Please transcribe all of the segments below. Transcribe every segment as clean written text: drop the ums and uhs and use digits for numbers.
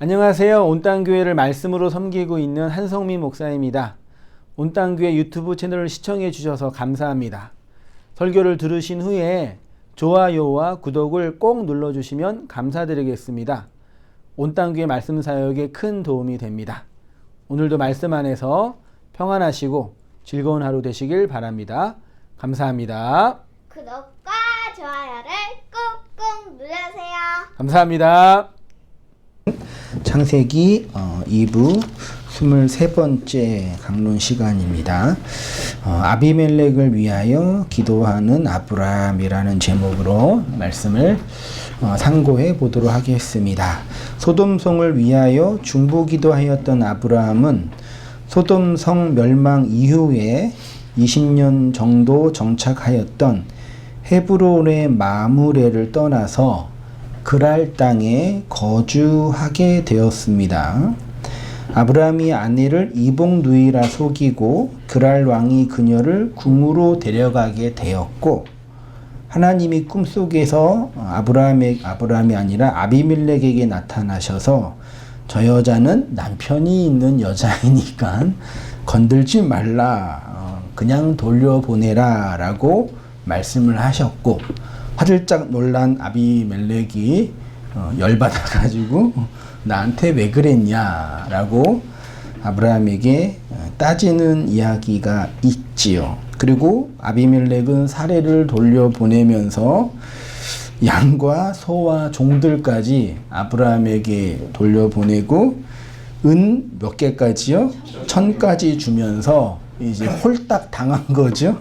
안녕하세요. 온땅교회를 말씀으로 섬기고 있는 한성민 목사입니다. 온땅교회 유튜브 채널을 시청해 주셔서 감사합니다. 설교를 들으신 후에 좋아요와 구독을 꼭 눌러주시면 감사드리겠습니다. 온땅교회 말씀 사역에 큰 도움이 됩니다. 오늘도 말씀 안에서 평안하시고 즐거운 하루 되시길 바랍니다. 감사합니다. 구독과 좋아요를 꾹꾹 눌러주세요. 감사합니다. 창세기 2부 23번째 강론 시간입니다. 아비멜렉을 위하여 기도하는 아브라함이라는 제목으로 말씀을 상고해 보도록 하겠습니다. 소돔성을 위하여 중보기도하였던 아브라함은 소돔성 멸망 이후에 20년 정도 정착하였던 헤브론의 마므레를 떠나서 그랄 땅에 거주하게 되었습니다. 아브라함이 아내를 이복 누이라 속이고 그랄 왕이 그녀를 궁으로 데려가게 되었고, 하나님이 꿈속에서 아브라함이 아니라 아비멜렉에게 나타나셔서 저 여자는 남편이 있는 여자이니까 건들지 말라, 그냥 돌려보내라 라고 말씀을 하셨고, 화들짝 놀란 아비멜렉이 열받아가지고 나한테 왜 그랬냐 라고 아브라함에게 따지는 이야기가 있지요. 그리고 아비멜렉은 사례를 돌려보내면서 양과 소와 종들까지 아브라함에게 돌려보내고 은 몇 개까지요? 1000까지 주면서 이제 홀딱 당한 거죠.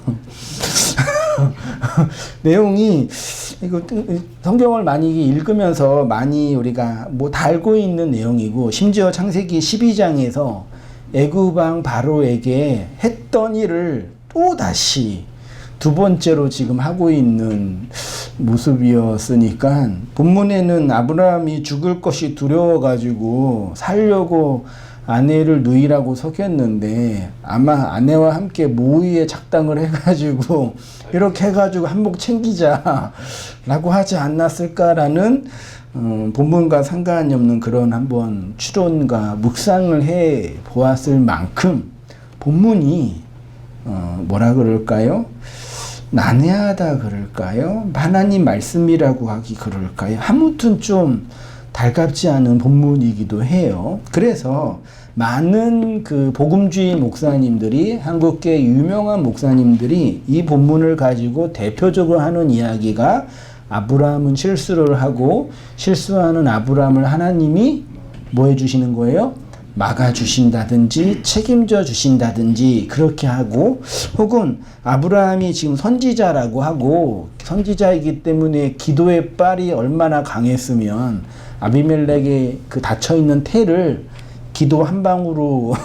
내용이 이거 성경을 많이 읽으면서 많이 우리가 다 알고 있는 내용이고, 심지어 창세기 12장에서 애굽왕 바로에게 했던 일을 또 다시 두 번째로 지금 하고 있는 모습이었으니까, 본문에는 아브라함이 죽을 것이 두려워가지고 살려고 아내를 누이라고 속였는데, 아마 아내와 함께 모의에 작당을 해가지고 이렇게 해가지고 한몫 챙기자라고 하지 않았을까라는 본문과 상관이 없는 그런 한번 추론과 묵상을 해 보았을 만큼 본문이 뭐라 그럴까요? 난해하다 그럴까요? 하나님 말씀이라고 하기 그럴까요? 아무튼 좀 달갑지 않은 본문이기도 해요. 그래서 많은 그 복음주의 목사님들이, 한국계 유명한 목사님들이 이 본문을 가지고 대표적으로 하는 이야기가, 아브라함은 실수를 하고 실수하는 아브라함을 하나님이 뭐 해주시는 거예요? 막아주신다든지 책임져 주신다든지 그렇게 하고, 혹은 아브라함이 지금 선지자라고 하고 선지자이기 때문에 기도의 빨이 얼마나 강했으면 아비멜렉의 그 닫혀있는 태를 기도 한 방으로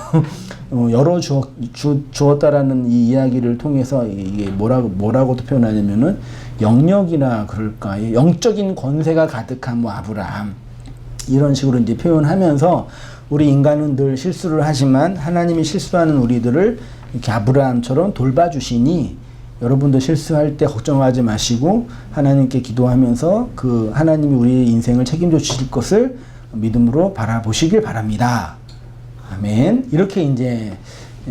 열어 주었다라는 이 이야기를 통해서 이게 뭐라고도 표현하냐면은 영역이나 그럴까요? 영적인 권세가 가득한 아브라함, 이런 식으로 이제 표현하면서, 우리 인간은 늘 실수를 하지만 하나님이 실수하는 우리들을 이렇게 아브라함처럼 돌봐주시니 여러분도 실수할 때 걱정하지 마시고 하나님께 기도하면서 그 하나님이 우리의 인생을 책임져 주실 것을 믿음으로 바라보시길 바랍니다. 아멘. 이렇게 이제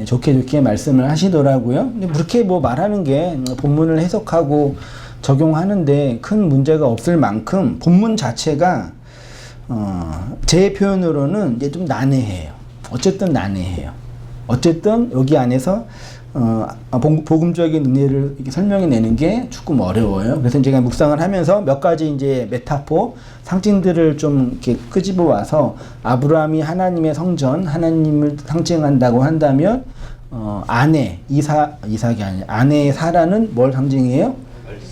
좋게 말씀을 하시더라고요. 근데 그렇게 말하는 게 본문을 해석하고 적용하는데 큰 문제가 없을 만큼 본문 자체가 제 표현으로는 이제 좀 난해해요. 어쨌든 난해해요. 어쨌든 여기 안에서 복음적인 은혜를 이렇게 설명해내는 게 조금 어려워요. 그래서 제가 묵상을 하면서 몇 가지 이제 메타포, 상징들을 좀 이렇게 끄집어 와서, 아브라함이 하나님의 성전, 하나님을 상징한다고 한다면, 이삭이 아니라 아내의 사라는 뭘 상징해요?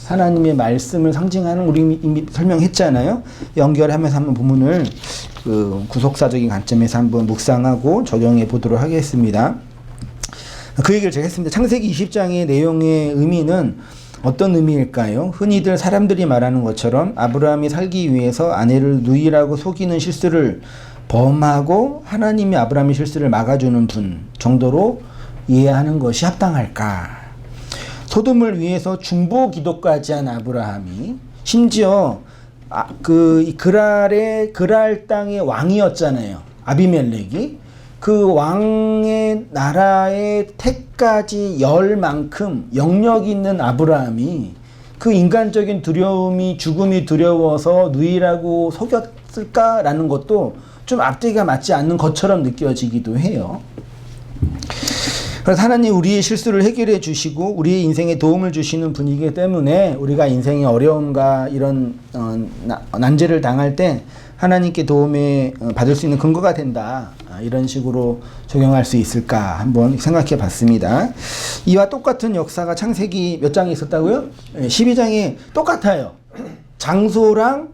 하나님의 말씀을 상징하는, 우리 이미 설명했잖아요. 연결하면서 한번 본문을 그 구속사적인 관점에서 한번 묵상하고 적용해 보도록 하겠습니다. 그 얘기를 제가 했습니다. 창세기 20장의 내용의 의미는 어떤 의미일까요? 흔히들 사람들이 말하는 것처럼 아브라함이 살기 위해서 아내를 누이라고 속이는 실수를 범하고 하나님이 아브라함의 실수를 막아주는 분 정도로 이해하는 것이 합당할까? 소돔을 위해서 중보 기도까지 한 아브라함이 심지어 이 그랄 땅의 왕이었잖아요. 아비멜렉이. 그 왕의 나라의 택까지 열 만큼 영역 있는 아브라함이 그 인간적인 두려움이 죽음이 두려워서 누이라고 속였을까라는 것도 좀 앞뒤가 맞지 않는 것처럼 느껴지기도 해요. 그래서 하나님 우리의 실수를 해결해 주시고 우리의 인생에 도움을 주시는 분이기 때문에 우리가 인생의 어려움과 이런 난제를 당할 때 하나님께 도움을 받을 수 있는 근거가 된다. 이런 식으로 적용할 수 있을까 한번 생각해 봤습니다. 이와 똑같은 역사가 창세기 몇 장에 있었다고요? 12장에 똑같아요. 장소랑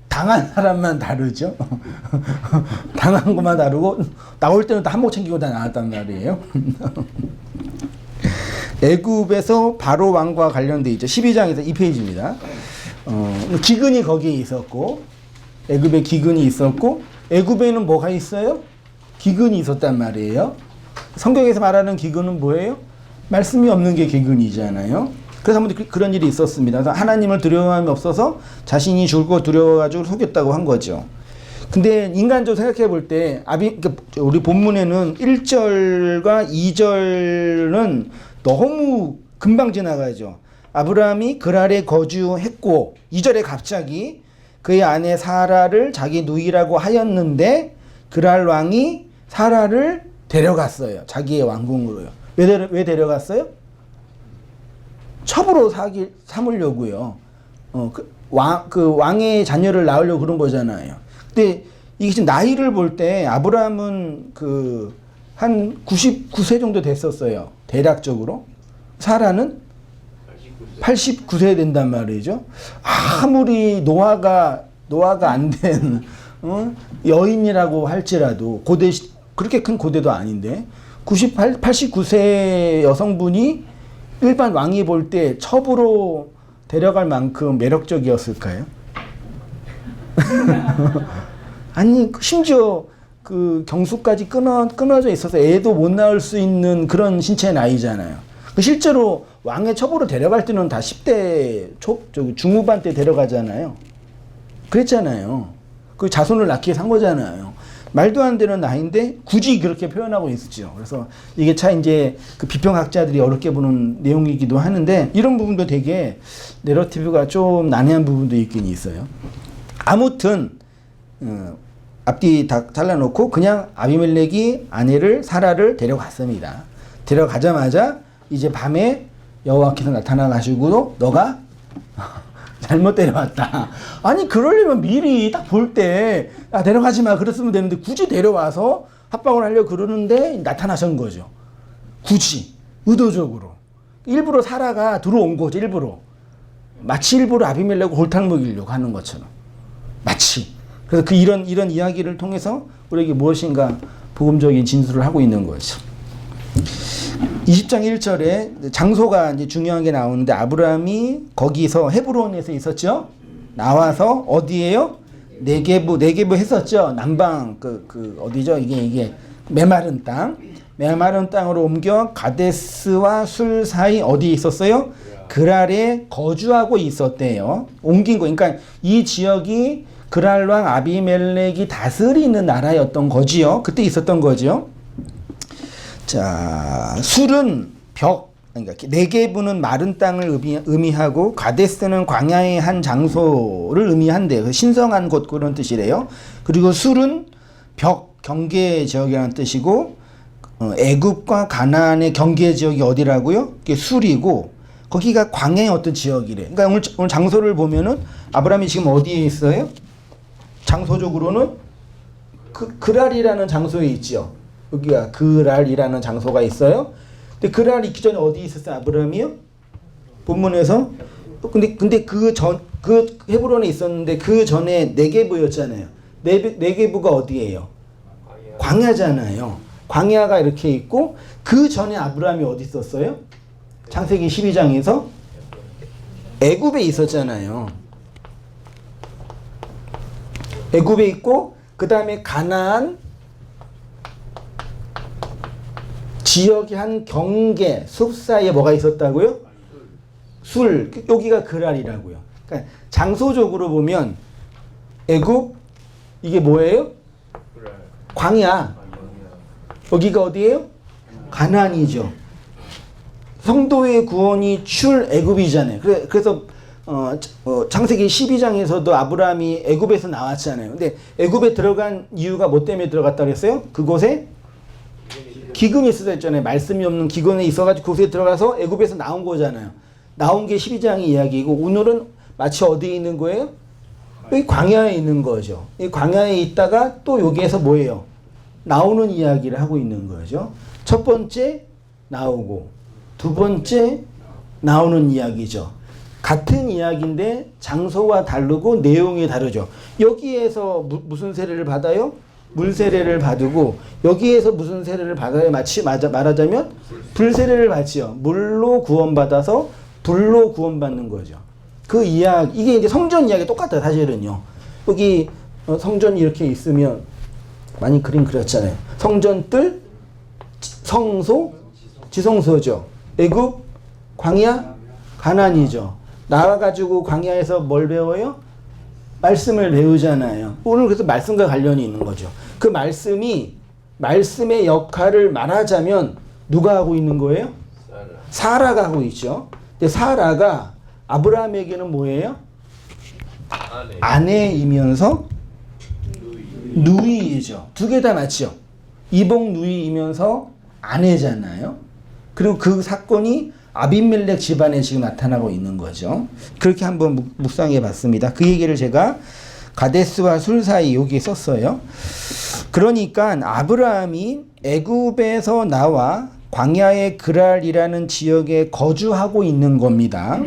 당한 사람만 다르죠. 당한 것만 다르고 나올 때는 다 한복 챙기고 다 나왔단 말이에요. 애굽에서 바로 왕과 관련돼 있죠. 12장에서 2페이지입니다. 기근이 거기에 있었고 애굽에 기근이 있었고 애굽에는 뭐가 있어요? 기근이 있었단 말이에요. 성경에서 말하는 기근은 뭐예요? 말씀이 없는 게 기근이잖아요. 그래서 한번 그런 일이 있었습니다. 그래서 하나님을 두려움이 없어서 자신이 죽을 거 두려워가지고 속였다고 한 거죠. 근데 인간적으로 생각해 볼 때 우리 본문에는 1절과 2절은 너무 금방 지나가죠. 아브라함이 그랄에 거주했고 2절에 갑자기 그의 아내 사라를 자기 누이라고 하였는데 그랄 왕이 사라를 데려갔어요. 자기의 왕궁으로요. 왜 데려갔어요? 첩으로 삼으려고요. 왕의 자녀를 낳으려고 그런 거잖아요. 근데 이게 지금 나이를 볼 때 아브라함은 한 99세 정도 됐었어요. 대략적으로. 사라는 89세 된단 말이죠. 아무리 노화가 안 된 여인이라고 할지라도 그렇게 큰 고대도 아닌데 89세 여성분이 일반 왕이 볼 때 첩으로 데려갈 만큼 매력적이었을까요? 아니 심지어 그 경수까지 끊어져 있어서 애도 못 낳을 수 있는 그런 신체 나이잖아요. 실제로 왕의 첩으로 데려갈 때는 다 10대 중후반 때 데려가잖아요. 그랬잖아요. 그 자손을 낳기 위해서 한 거잖아요. 말도 안 되는 나이인데 굳이 그렇게 표현하고 있었죠. 그래서 이게 참 이제 그 비평학자들이 어렵게 보는 내용이기도 하는데 이런 부분도 되게 내러티브가 좀 난해한 부분도 있긴 있어요. 아무튼 앞뒤 다 잘라놓고 그냥 아비멜렉이 아내를 사라를 데려갔습니다. 데려가자마자 이제 밤에 여호와께서 나타나가지고 너가 잘못 데려왔다. 아니 그러려면 미리 딱 볼 때 데려가지 마 그랬으면 되는데 굳이 데려와서 합방을 하려고 그러는데 나타나신 거죠. 굳이 의도적으로 일부러 사라가 들어온 거죠. 마치 일부러 아비멜렉을 골탕 먹이려고 하는 것처럼 마치. 그래서 이런 이야기를 통해서 우리에게 무엇인가 복음적인 진술을 하고 있는 거죠. 20장 1절에 장소가 이제 중요한 게 나오는데 아브라함이 거기서 헤브론에서 있었죠. 나와서 어디에요? 네게부 했었죠. 남방 어디죠? 이게 메마른 땅으로 옮겨 가데스와 술 사이 어디에 있었어요? 그랄에 거주하고 있었대요. 옮긴 거. 그러니까 이 지역이 그랄 왕 아비멜렉이 다스리는 나라였던 거지요. 그때 있었던 거죠. 자, 술은 그러니까 네게부는 마른 땅을 의미하고 가데스는 광야의 한 장소를 의미한대요. 신성한 곳 그런 뜻이래요. 그리고 술은 경계 지역이라는 뜻이고 애굽과 가나안의 경계 지역이 어디라고요? 그게 술이고 거기가 광야의 어떤 지역이래. 그러니까 오늘 장소를 보면은 아브라함이 지금 어디에 있어요? 장소적으로는 그랄이라는 장소에 있죠. 여기가 그랄이라는 장소가 있어요. 근데 그랄 있기 전에 어디 있었어요? 아브라함이요? 본문에서. 근데 그 헤브론에 있었는데 그 전에 네게부였잖아요. 네게부가 어디예요? 광야잖아요. 광야가 이렇게 있고 그 전에 아브라함이 어디 있었어요? 창세기 12장에서 애굽에 있었잖아요. 애굽에 있고 그 다음에 가나안 지역의 한 경계 숲 사이에 뭐가 있었다고요? 술. 여기가 그랄이라고요. 그러니까 장소적으로 보면 애굽 이게 뭐예요? 광야. 여기가 어디예요? 가나안이죠. 성도의 구원이 출애굽이잖아요. 그래서 창세기 12장에서도 아브라함이 애굽에서 나왔잖아요. 근데 애굽에 들어간 이유가 뭐 때문에 들어갔다 그랬어요? 그곳에 기근이 있어서 했잖아요. 말씀이 없는 기근에 있어가지고 그곳에 들어가서 애굽에서 나온 거잖아요. 나온 게 12장의 이야기이고 오늘은 마치 어디에 있는 거예요? 여기 광야에 있는 거죠. 이 광야에 있다가 또 여기에서 뭐예요? 나오는 이야기를 하고 있는 거죠. 첫 번째 나오고 두 번째 나오는 이야기죠. 같은 이야기인데 장소가 다르고 내용이 다르죠. 여기에서 무슨 세례를 받아요? 물 세례를 받고 여기에서 무슨 세례를 받아요? 마치 말하자면 불 세례를 받지요. 물로 구원받아서 불로 구원받는 거죠. 그 이야기 이게 이제 성전 이야기 똑같아요. 사실은요. 여기 성전이 이렇게 있으면 많이 그림 그렸잖아요. 성전 뜰, 성소, 지성소죠. 애굽, 광야, 가나안이죠. 나와가지고 광야에서 뭘 배워요? 말씀을 배우잖아요. 오늘 그래서 말씀과 관련이 있는 거죠. 그 말씀의 역할을 말하자면 누가 하고 있는 거예요? 사라가 하고 있죠. 근데 사라가 아브라함에게는 뭐예요? 아내이면서 누이죠. 두 개 다 맞죠. 이복 누이이면서 아내잖아요. 그리고 그 사건이 아비멜렉 집안에 지금 나타나고 있는 거죠. 그렇게 한번 묵상해 봤습니다. 그 얘기를 제가 가데스와 술 사이 여기에 썼어요. 그러니까 아브라함이 애굽에서 나와 광야의 그랄이라는 지역에 거주하고 있는 겁니다.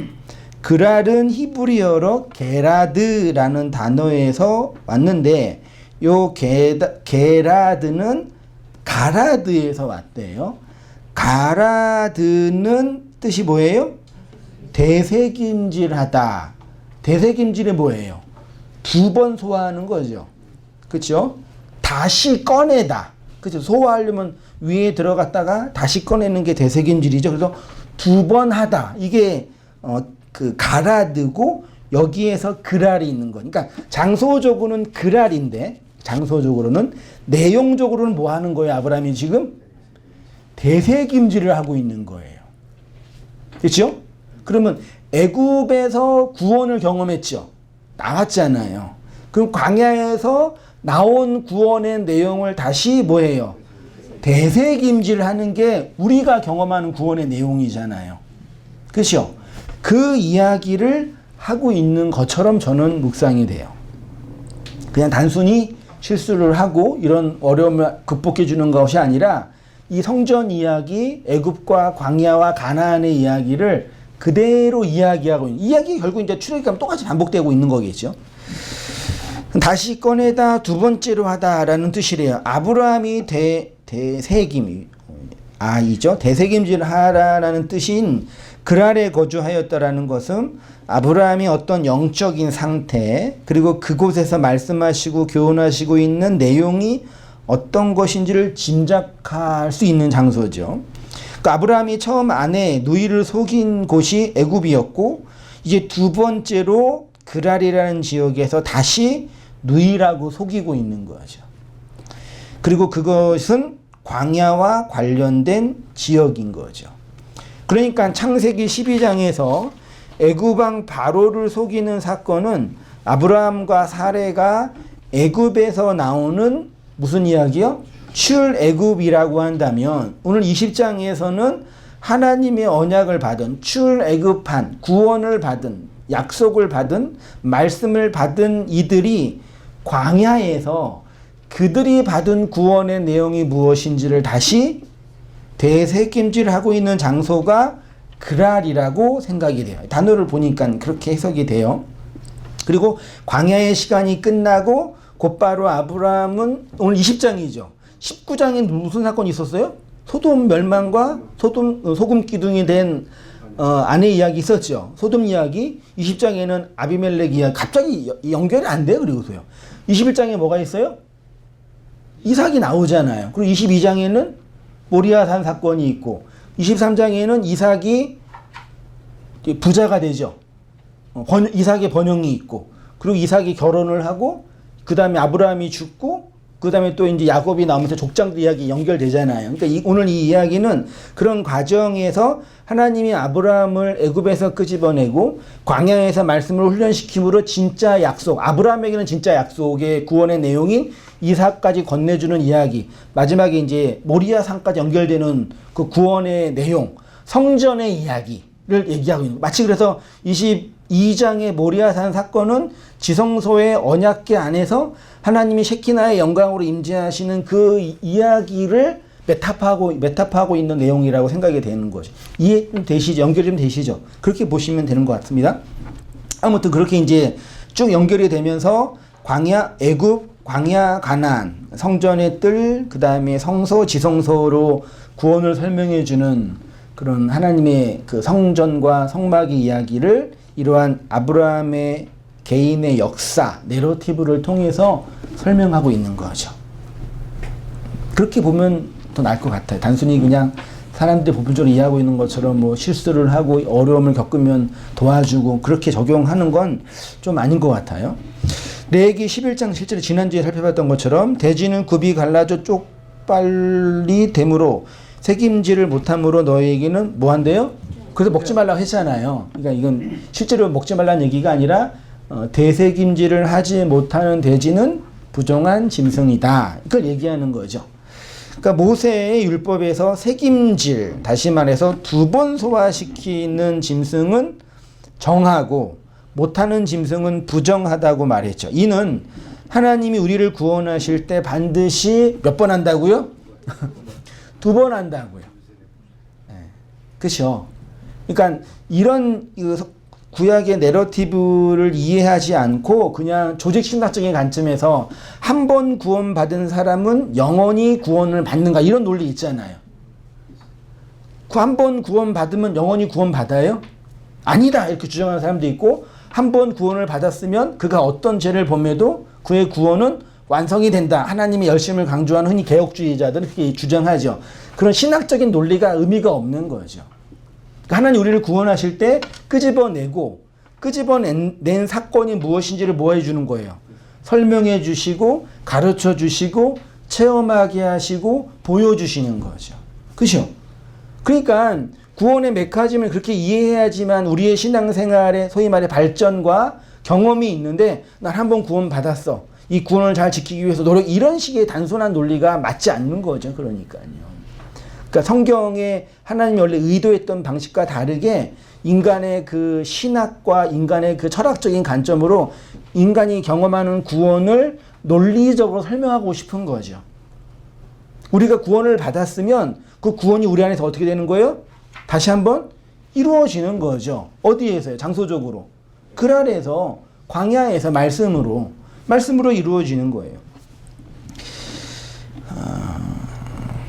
그랄은 히브리어로 게라드라는 단어에서 왔는데 요 게라드는 가라드에서 왔대요. 가라드는 뜻이 뭐예요? 되새김질하다. 되새김질이 뭐예요? 두 번 소화하는 거죠. 그렇죠? 다시 꺼내다. 그렇죠? 소화하려면 위에 들어갔다가 다시 꺼내는 게 되새김질이죠. 그래서 두 번 하다. 이게 그 가라드고 여기에서 그랄이 있는 거니까 장소적으로는 그랄인데 장소적으로는 내용적으로는 뭐 하는 거예요? 아브라함이 지금 되새김질을 하고 있는 거예요. 그렇죠? 그러면 애굽에서 구원을 경험했죠. 나왔잖아요. 그럼 광야에서 나온 구원의 내용을 다시 뭐예요? 되새김질하는 게 우리가 경험하는 구원의 내용이잖아요. 그렇죠? 그 이야기를 하고 있는 것처럼 저는 묵상이 돼요. 그냥 단순히 실수를 하고 이런 어려움을 극복해 주는 것이 아니라 이 성전 이야기, 애굽과 광야와 가나안의 이야기를 그대로 이야기하고 있는 이야기 결국 이제 출애굽하면 똑같이 반복되고 있는 거겠죠. 다시 꺼내다 두 번째로 하다라는 뜻이래요. 아브라함이 되새김 아이죠. 되새김질 하라라는 뜻인 그랄에 거주하였다라는 것은 아브라함이 어떤 영적인 상태 그리고 그곳에서 말씀하시고 교훈하시고 있는 내용이 어떤 것인지를 짐작할 수 있는 장소죠. 그 아브라함이 처음 아내 누이를 속인 곳이 애굽이었고 이제 두 번째로 그랄이라는 지역에서 다시 누이라고 속이고 있는 거죠. 그리고 그것은 광야와 관련된 지역인 거죠. 그러니까 창세기 12장에서 애굽왕 바로를 속이는 사건은 아브라함과 사레가 애굽에서 나오는 무슨 이야기요? 출애굽이라고 한다면 오늘 20장에서는 하나님의 언약을 받은 출애굽한 구원을 받은 약속을 받은 말씀을 받은 이들이 광야에서 그들이 받은 구원의 내용이 무엇인지를 다시 되새김질하고 있는 장소가 그랄이라고 생각이 돼요. 단어를 보니까 그렇게 해석이 돼요. 그리고 광야의 시간이 끝나고 곧바로 아브라함은 오늘 20장이죠. 19장에 무슨 사건이 있었어요? 소돔 멸망과 소금 기둥이 된 아내 이야기 있었죠. 소돔 이야기. 20장에는 아비멜렉 이야기. 갑자기 연결이 안 돼요. 그리고서요. 21장에 뭐가 있어요? 이삭이 나오잖아요. 그리고 22장에는 모리아산 사건이 있고 23장에는 이삭이 부자가 되죠. 이삭의 번영이 있고, 그리고 이삭이 결혼을 하고, 그 다음에 아브라함이 죽고, 그 다음에 또 이제 야곱이 나오면서 족장들 이야기 연결되잖아요. 그러니까 오늘 이 이야기는 그런 과정에서 하나님이 아브라함을 애굽에서 끄집어내고 광야에서 말씀을 훈련시킴으로 진짜 약속, 아브라함에게는 진짜 약속의 구원의 내용인 이삭까지 건네주는 이야기, 마지막에 이제 모리아 산까지 연결되는 그 구원의 내용, 성전의 이야기를 얘기하고 있는 거예요. 마치 그래서 22장의 모리아 산 사건은 지성소의 언약궤 안에서 하나님이 셰키나의 영광으로 임재하시는 그 이야기를 메타파하고 있는 내용이라고 생각이 되는 거죠. 이해 좀 되시죠? 연결이 좀 되시죠? 그렇게 보시면 되는 것 같습니다. 아무튼 그렇게 이제 쭉 연결이 되면서 광야, 애굽, 광야, 가나안, 성전의 뜰, 그 다음에 성소, 지성소로 구원을 설명해 주는 그런 하나님의 그 성전과 성막의 이야기를 이러한 아브라함의 개인의 역사, 내러티브를 통해서 설명하고 있는 거죠. 그렇게 보면 더 나을 것 같아요. 단순히 그냥 사람들이 보편적으로 이해하고 있는 것처럼 뭐 실수를 하고 어려움을 겪으면 도와주고 그렇게 적용하는 건 좀 아닌 것 같아요. 레위기 11장 실제로 지난주에 살펴봤던 것처럼 대지는 굽이 갈라져 쪽빨리 되므로 책임지를 못함으로 너희에게는 뭐 한대요? 그래서 먹지 말라고 했잖아요. 그러니까 이건 실제로 먹지 말라는 얘기가 아니라 대세김질을 하지 못하는 돼지는 부정한 짐승이다. 이걸 얘기하는 거죠. 그러니까 모세의 율법에서 새김질, 다시 말해서 2번 소화시키는 짐승은 정하고 못하는 짐승은 부정하다고 말했죠. 이는 하나님이 우리를 구원하실 때 반드시 몇 번 한다고요? 2번 한다고요. 네. 그렇죠. 그러니까 이런 구약의 내러티브를 이해하지 않고 그냥 조직신학적인 관점에서 한 번 구원받은 사람은 영원히 구원을 받는가 이런 논리 있잖아요. 한 번 구원받으면 영원히 구원받아요? 아니다 이렇게 주장하는 사람도 있고 한 번 구원을 받았으면 그가 어떤 죄를 범해도 그의 구원은 완성이 된다. 하나님의 열심을 강조하는 흔히 개혁주의자들은 그렇게 주장하죠. 그런 신학적인 논리가 의미가 없는 거죠. 하나님 우리를 구원하실 때 끄집어낸 사건이 무엇인지를 뭐 해주는 거예요? 설명해 주시고 가르쳐 주시고 체험하게 하시고 보여주시는 거죠. 그죠? 그러니까 구원의 메커니즘을 그렇게 이해해야지만 우리의 신앙생활의 소위 말해 발전과 경험이 있는데 난 한 번 구원 받았어. 이 구원을 잘 지키기 위해서 노력 이런 식의 단순한 논리가 맞지 않는 거죠. 그러니까요. 그러니까 성경에 하나님이 원래 의도했던 방식과 다르게 인간의 그 신학과 인간의 그 철학적인 관점으로 인간이 경험하는 구원을 논리적으로 설명하고 싶은 거죠. 우리가 구원을 받았으면 그 구원이 우리 안에서 어떻게 되는 거예요? 다시 한번 이루어지는 거죠. 어디에서요? 장소적으로. 글 아래에서 광야에서 말씀으로 이루어지는 거예요.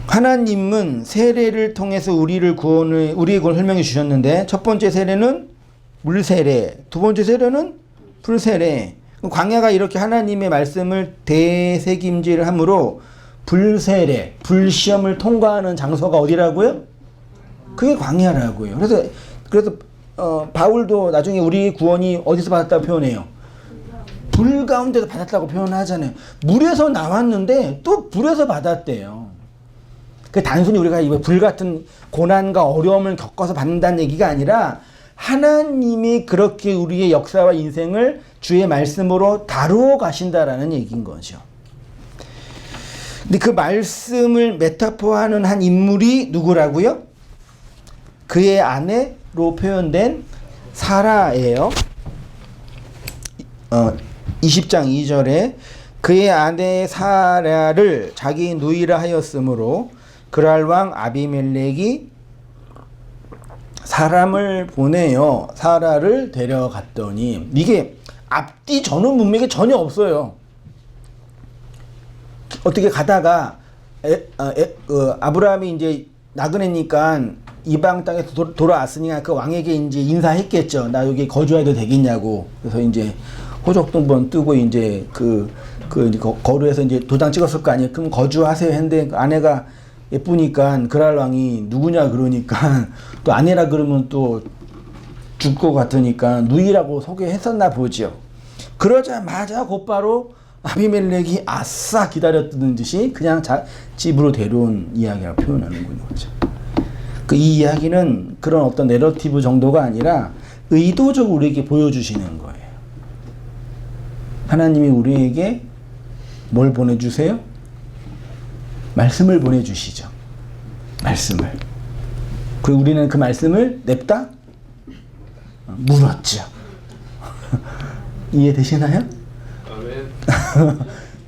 하나님은 세례를 통해서 우리의 구원을 설명해 주셨는데 첫 번째 세례는 물세례, 두 번째 세례는 불세례. 광야가 이렇게 하나님의 말씀을 대세김질을 함으로 불세례, 불시험을 통과하는 장소가 어디라고요? 그게 광야라고요. 그래서 바울도 나중에 우리 구원이 어디서 받았다고 표현해요? 불 가운데서 받았다고 표현하잖아요. 물에서 나왔는데 또 불에서 받았대요. 그 단순히 우리가 이 불 같은 고난과 어려움을 겪어서 받는다는 얘기가 아니라 하나님이 그렇게 우리의 역사와 인생을 주의 말씀으로 다루어 가신다라는 얘기인 거죠. 근데 그 말씀을 메타포하는 한 인물이 누구라고요? 그의 아내로 표현된 사라예요. 20장 2절에 그의 아내 사라를 자기 누이라 하였으므로 그랄 왕 아비멜렉이 사람을 보내어 사라를 데려갔더니 이게 앞뒤 전후 문맥이 전혀 없어요. 어떻게 가다가 아브라함이 이제 나그네니까 이방 땅에서 돌아왔으니까 그 왕에게 이제 인사했겠죠. 나 여기 거주해도 되겠냐고. 그래서 이제 호적동본 뜨고 이제 거루에서 이제 도장 찍었을 거 아니에요. 그럼 거주하세요 했는데 아내가 예쁘니까 그랄 왕이 누구냐 그러니까 또 아내라 그러면 또 죽을 것 같으니까 누이라고 소개했었나 보죠. 그러자마자 곧바로 아비멜렉이 아싸 기다렸던 듯이 그냥 집으로 데려온 이야기라고 표현하는 거죠. 이 이야기는 그런 어떤 내러티브 정도가 아니라 의도적으로 우리에게 보여주시는 거예요. 하나님이 우리에게 뭘 보내주세요? 말씀을 보내주시죠. 말씀을. 그리고 우리는 그 말씀을 냅다 물었죠. 이해되시나요?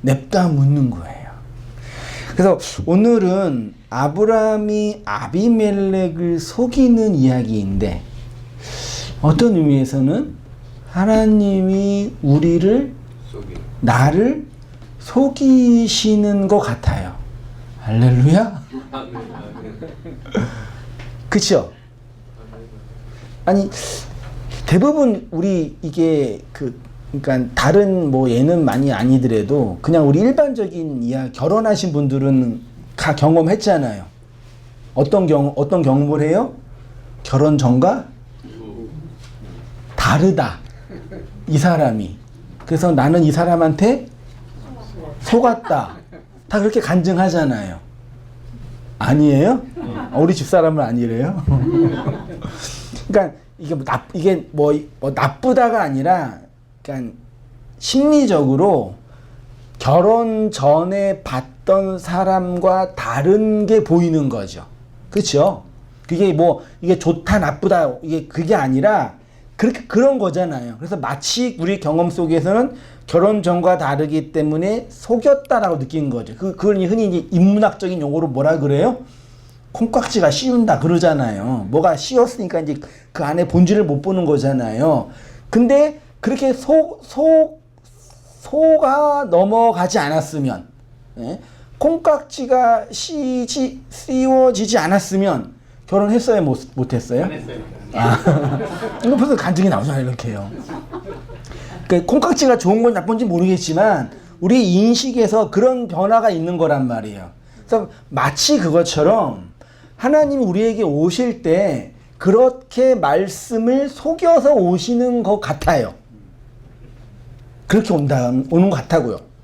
냅다 묻는 거예요. 그래서 오늘은 아브라함이 아비멜렉을 속이는 이야기인데 어떤 의미에서는 하나님이 나를 속이시는 것 같아요. 할렐루야. 그쵸? 아니 대부분 우리 이게 그러니까 다른 뭐 예는 많이 아니더라도 그냥 우리 일반적인 결혼하신 분들은 다 경험했잖아요. 어떤 경험을 해요? 결혼 전과 다르다. 이 사람이. 그래서 나는 이 사람한테 속았다. 다 그렇게 간증하잖아요. 아니에요? 우리 집사람은 아니래요. 그러니까 이게 뭐 나쁘다가 아니라 그러니까 심리적으로 결혼 전에 봤던 사람과 다른 게 보이는 거죠. 그렇죠? 그게 뭐 이게 좋다 나쁘다 그게 아니라 그런 거잖아요. 그래서 마치 우리 경험 속에서는 결혼 전과 다르기 때문에 속였다라고 느낀 거죠. 그걸 흔히 이제 인문학적인 용어로 뭐라 그래요? 콩깍지가 씌운다 그러잖아요. 뭐가 씌웠으니까 이제 그 안에 본질을 못 보는 거잖아요. 근데 그렇게 소가 넘어가지 않았으면, 콩깍지가 씌워지지 않았으면 결혼했어요, 못했어요? 안 했어요. 이거 벌써 간증이 나오잖아요, 이렇게요. 그러니까 콩깍지가 좋은 건 나쁜지 모르겠지만 우리 인식에서 그런 변화가 있는 거란 말이에요. 그래서 마치 그것처럼 하나님이 우리에게 오실 때 그렇게 말씀을 속여서 오시는 것 같아요. 그렇게 오는 것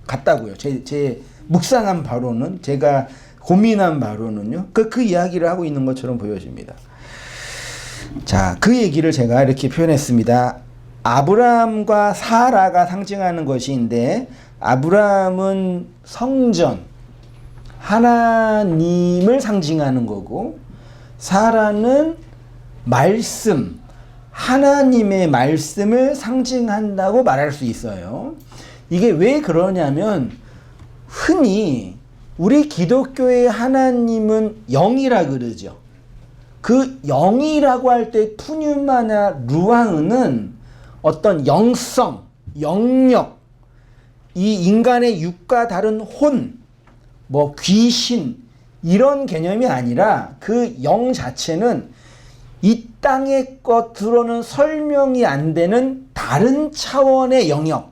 같다고요. 제 묵상한 바로는, 제가 고민한 바로는요. 그 이야기를 하고 있는 것처럼 보여집니다. 자, 그 얘기를 제가 이렇게 표현했습니다. 아브라함과 사라가 상징하는 것인데, 아브라함은 성전, 하나님을 상징하는 거고, 사라는 말씀, 하나님의 말씀을 상징한다고 말할 수 있어요. 이게 왜 그러냐면 흔히 우리 기독교의 하나님은 영이라 그러죠. 그 영이라고 할 때 푸뉴마나 루아흐는 어떤 영성, 영력, 이 인간의 육과 다른 혼, 뭐 귀신 이런 개념이 아니라 그 영 자체는 이 땅의 것으로는 설명이 안 되는 다른 차원의 영역.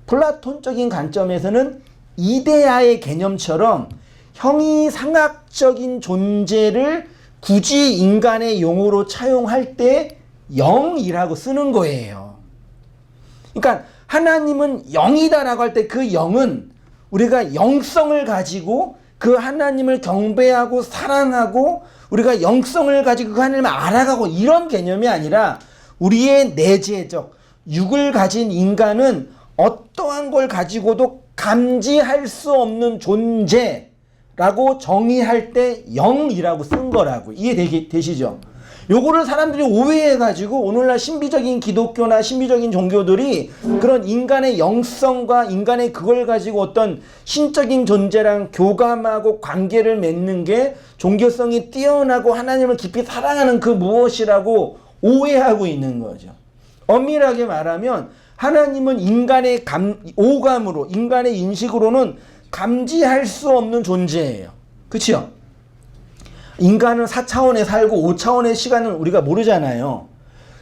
플라톤적인 관점에서는 이데아의 개념처럼 형이상학적인 존재를 굳이 인간의 용어로 차용할 때 영이라고 쓰는 거예요. 그러니까 하나님은 영이다라고 할 때 그 영은 우리가 영성을 가지고 그 하나님을 경배하고 사랑하고 우리가 영성을 가지고 그 하나님을 알아가고 이런 개념이 아니라 우리의 내재적 육을 가진 인간은 어떠한 걸 가지고도 감지할 수 없는 존재라고 정의할 때 영이라고 쓴 거라고. 이해되시죠? 요거를 사람들이 오해해가지고 오늘날 신비적인 기독교나 신비적인 종교들이 그런 인간의 영성과 인간의 그걸 가지고 어떤 신적인 존재랑 교감하고 관계를 맺는 게 종교성이 뛰어나고 하나님을 깊이 사랑하는 그 무엇이라고 오해하고 있는 거죠. 엄밀하게 말하면 하나님은 인간의 오감으로, 인간의 인식으로는 감지할 수 없는 존재예요. 그치요? 인간은 4차원에 살고 5차원의 시간은 우리가 모르잖아요.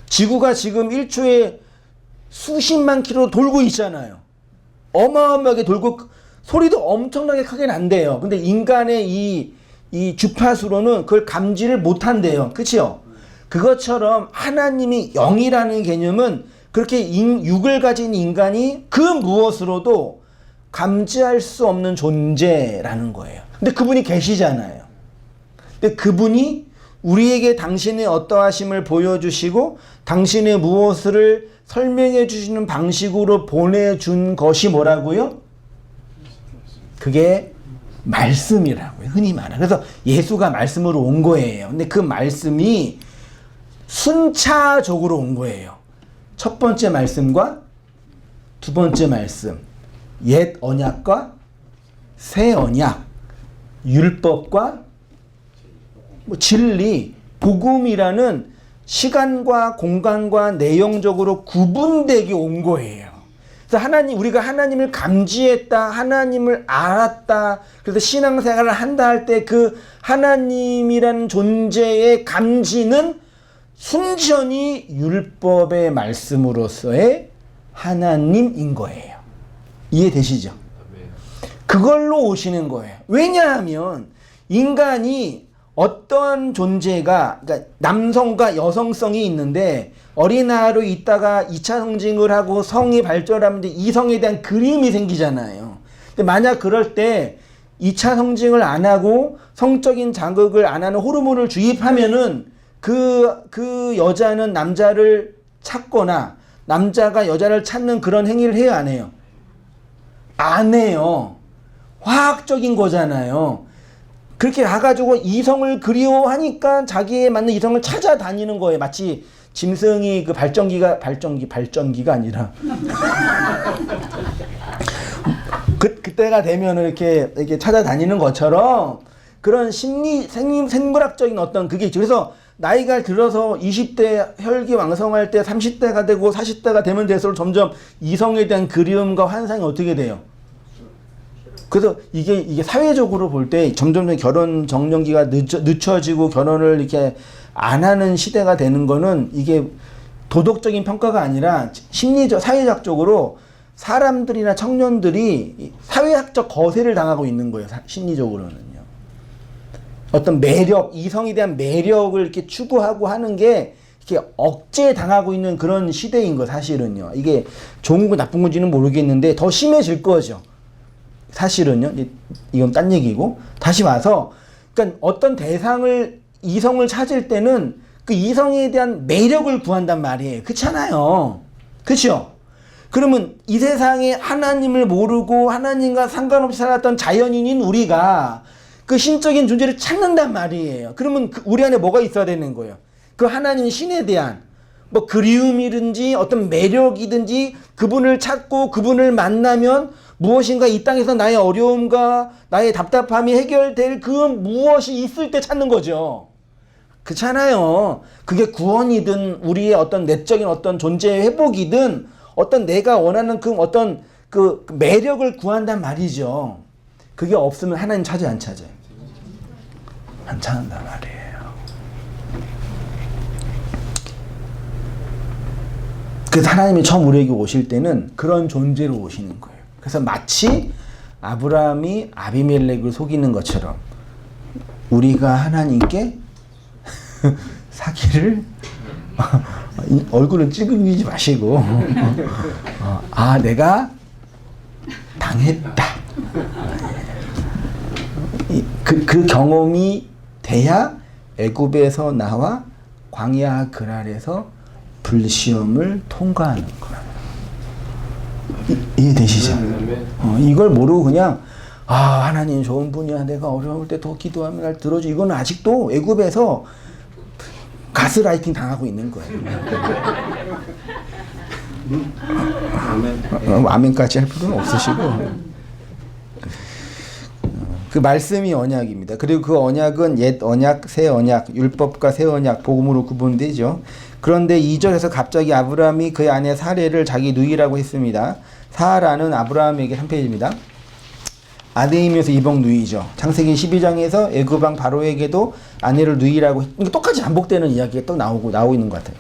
지구가 지금 1초에 수십만 킬로 돌고 있잖아요. 어마어마하게 돌고 소리도 엄청나게 크게 난대요. 근데 인간의 이 주파수로는 그걸 감지를 못한대요. 그치요? 그것처럼 하나님이 영이라는 개념은 그렇게 육을 가진 인간이 그 무엇으로도 감지할 수 없는 존재라는 거예요. 근데 그분이 계시잖아요. 근데 그분이 우리에게 당신의 어떠하심을 보여주시고 당신의 무엇을 설명해 주시는 방식으로 보내준 것이 뭐라고요? 그게 말씀이라고요. 흔히 말하는. 그래서 예수가 말씀으로 온 거예요. 근데 그 말씀이 순차적으로 온 거예요. 첫 번째 말씀과 두 번째 말씀, 옛 언약과 새 언약, 율법과 진리, 복음이라는 시간과 공간과 내용적으로 구분되게 온 거예요. 그래서 우리가 하나님을 감지했다, 하나님을 알았다, 그래서 신앙생활을 한다 할 때 그 하나님이라는 존재의 감지는 순전히 율법의 말씀으로서의 하나님인 거예요. 이해되시죠? 그걸로 오시는 거예요. 왜냐하면 인간이 어떠한 존재가, 그러니까 남성과 여성성이 있는데 어린아이로 있다가 2차 성징을 하고 성이 발전하는데 이 성에 대한 그림이 생기잖아요. 근데 만약 그럴 때 2차 성징을 안 하고 성적인 자극을 안 하는 호르몬을 주입하면은 그 여자는 남자를 찾거나 남자가 여자를 찾는 그런 행위를 해요, 안 해요? 안 해요. 화학적인 거잖아요. 그렇게 가가지고 이성을 그리워하니까 자기에 맞는 이성을 찾아다니는 거예요. 마치 짐승이 그 발전기가 아니라 그때가 되면 이렇게 찾아다니는 것처럼 그런 생물학적인 어떤 그게 있죠. 그래서 나이가 들어서 20대 혈기왕성할 때 30대가 되고 40대가 되면 될수록 점점 이성에 대한 그리움과 환상이 어떻게 돼요? 그래서 이게 사회적으로 볼 때 점점 결혼 정년기가 늦춰지고 결혼을 이렇게 안 하는 시대가 되는 거는 이게 도덕적인 평가가 아니라 사회학적으로 사람들이나 청년들이 사회학적 거세를 당하고 있는 거예요. 심리적으로는요. 어떤 매력, 이성에 대한 매력을 이렇게 추구하고 하는 게 이렇게 억제 당하고 있는 그런 시대인 거 사실은요. 이게 좋은 거 나쁜 건지는 모르겠는데 더 심해질 거죠. 사실은요. 이건 딴 얘기고. 다시 와서 그러니까 어떤 이성을 찾을 때는 그 이성에 대한 매력을 구한단 말이에요. 그렇잖아요. 그렇죠? 그러면 이 세상에 하나님을 모르고 하나님과 상관없이 살았던 자연인인 우리가 그 신적인 존재를 찾는단 말이에요. 그러면 우리 안에 뭐가 있어야 되는 거예요? 그 하나님 신에 대한 뭐 그리움이든지 어떤 매력이든지 그분을 찾고 그분을 만나면 무엇인가 이 땅에서 나의 어려움과 나의 답답함이 해결될 그 무엇이 있을 때 찾는 거죠. 그렇잖아요. 그게 구원이든 우리의 어떤 내적인 어떤 존재의 회복이든 어떤 내가 원하는 그 어떤 그 매력을 구한단 말이죠. 그게 없으면 하나님 찾아요, 안 찾아요? 안 찾는단 말이에요. 그래서 하나님이 처음 우리에게 오실 때는 그런 존재로 오시는 거예요. 그래서 마치 아브라함이 아비멜렉을 속이는 것처럼 우리가 하나님께 사기를 얼굴은 찌그리지 마시고 내가 당했다. 그 경험이 돼야 애굽에서 나와 광야 그랄에서 불시험을 통과하는 거야. 이해되시죠? 이걸 모르고 그냥 하나님 좋은 분이야. 내가 어려울 때 더 기도하면 날 들어줘. 이거는 아직도 애굽에서 가스라이팅 당하고 있는 거예요. 아멘까지 할 필요는 없으시고. 그 말씀이 언약입니다. 그리고 그 언약은 옛 언약, 새 언약, 율법과 새 언약, 복음으로 구분되죠. 그런데 2절에서 갑자기 아브라함이 그의 아내 사레를 자기 누이라고 했습니다. 사라는 아브라함에게 3페이지입니다. 아내이면서 이복 누이죠. 창세기 12장에서 애굽왕 바로에게도 아내를 누이라고 똑같이 반복되는 이야기가 또 나오고 있는 것 같아요.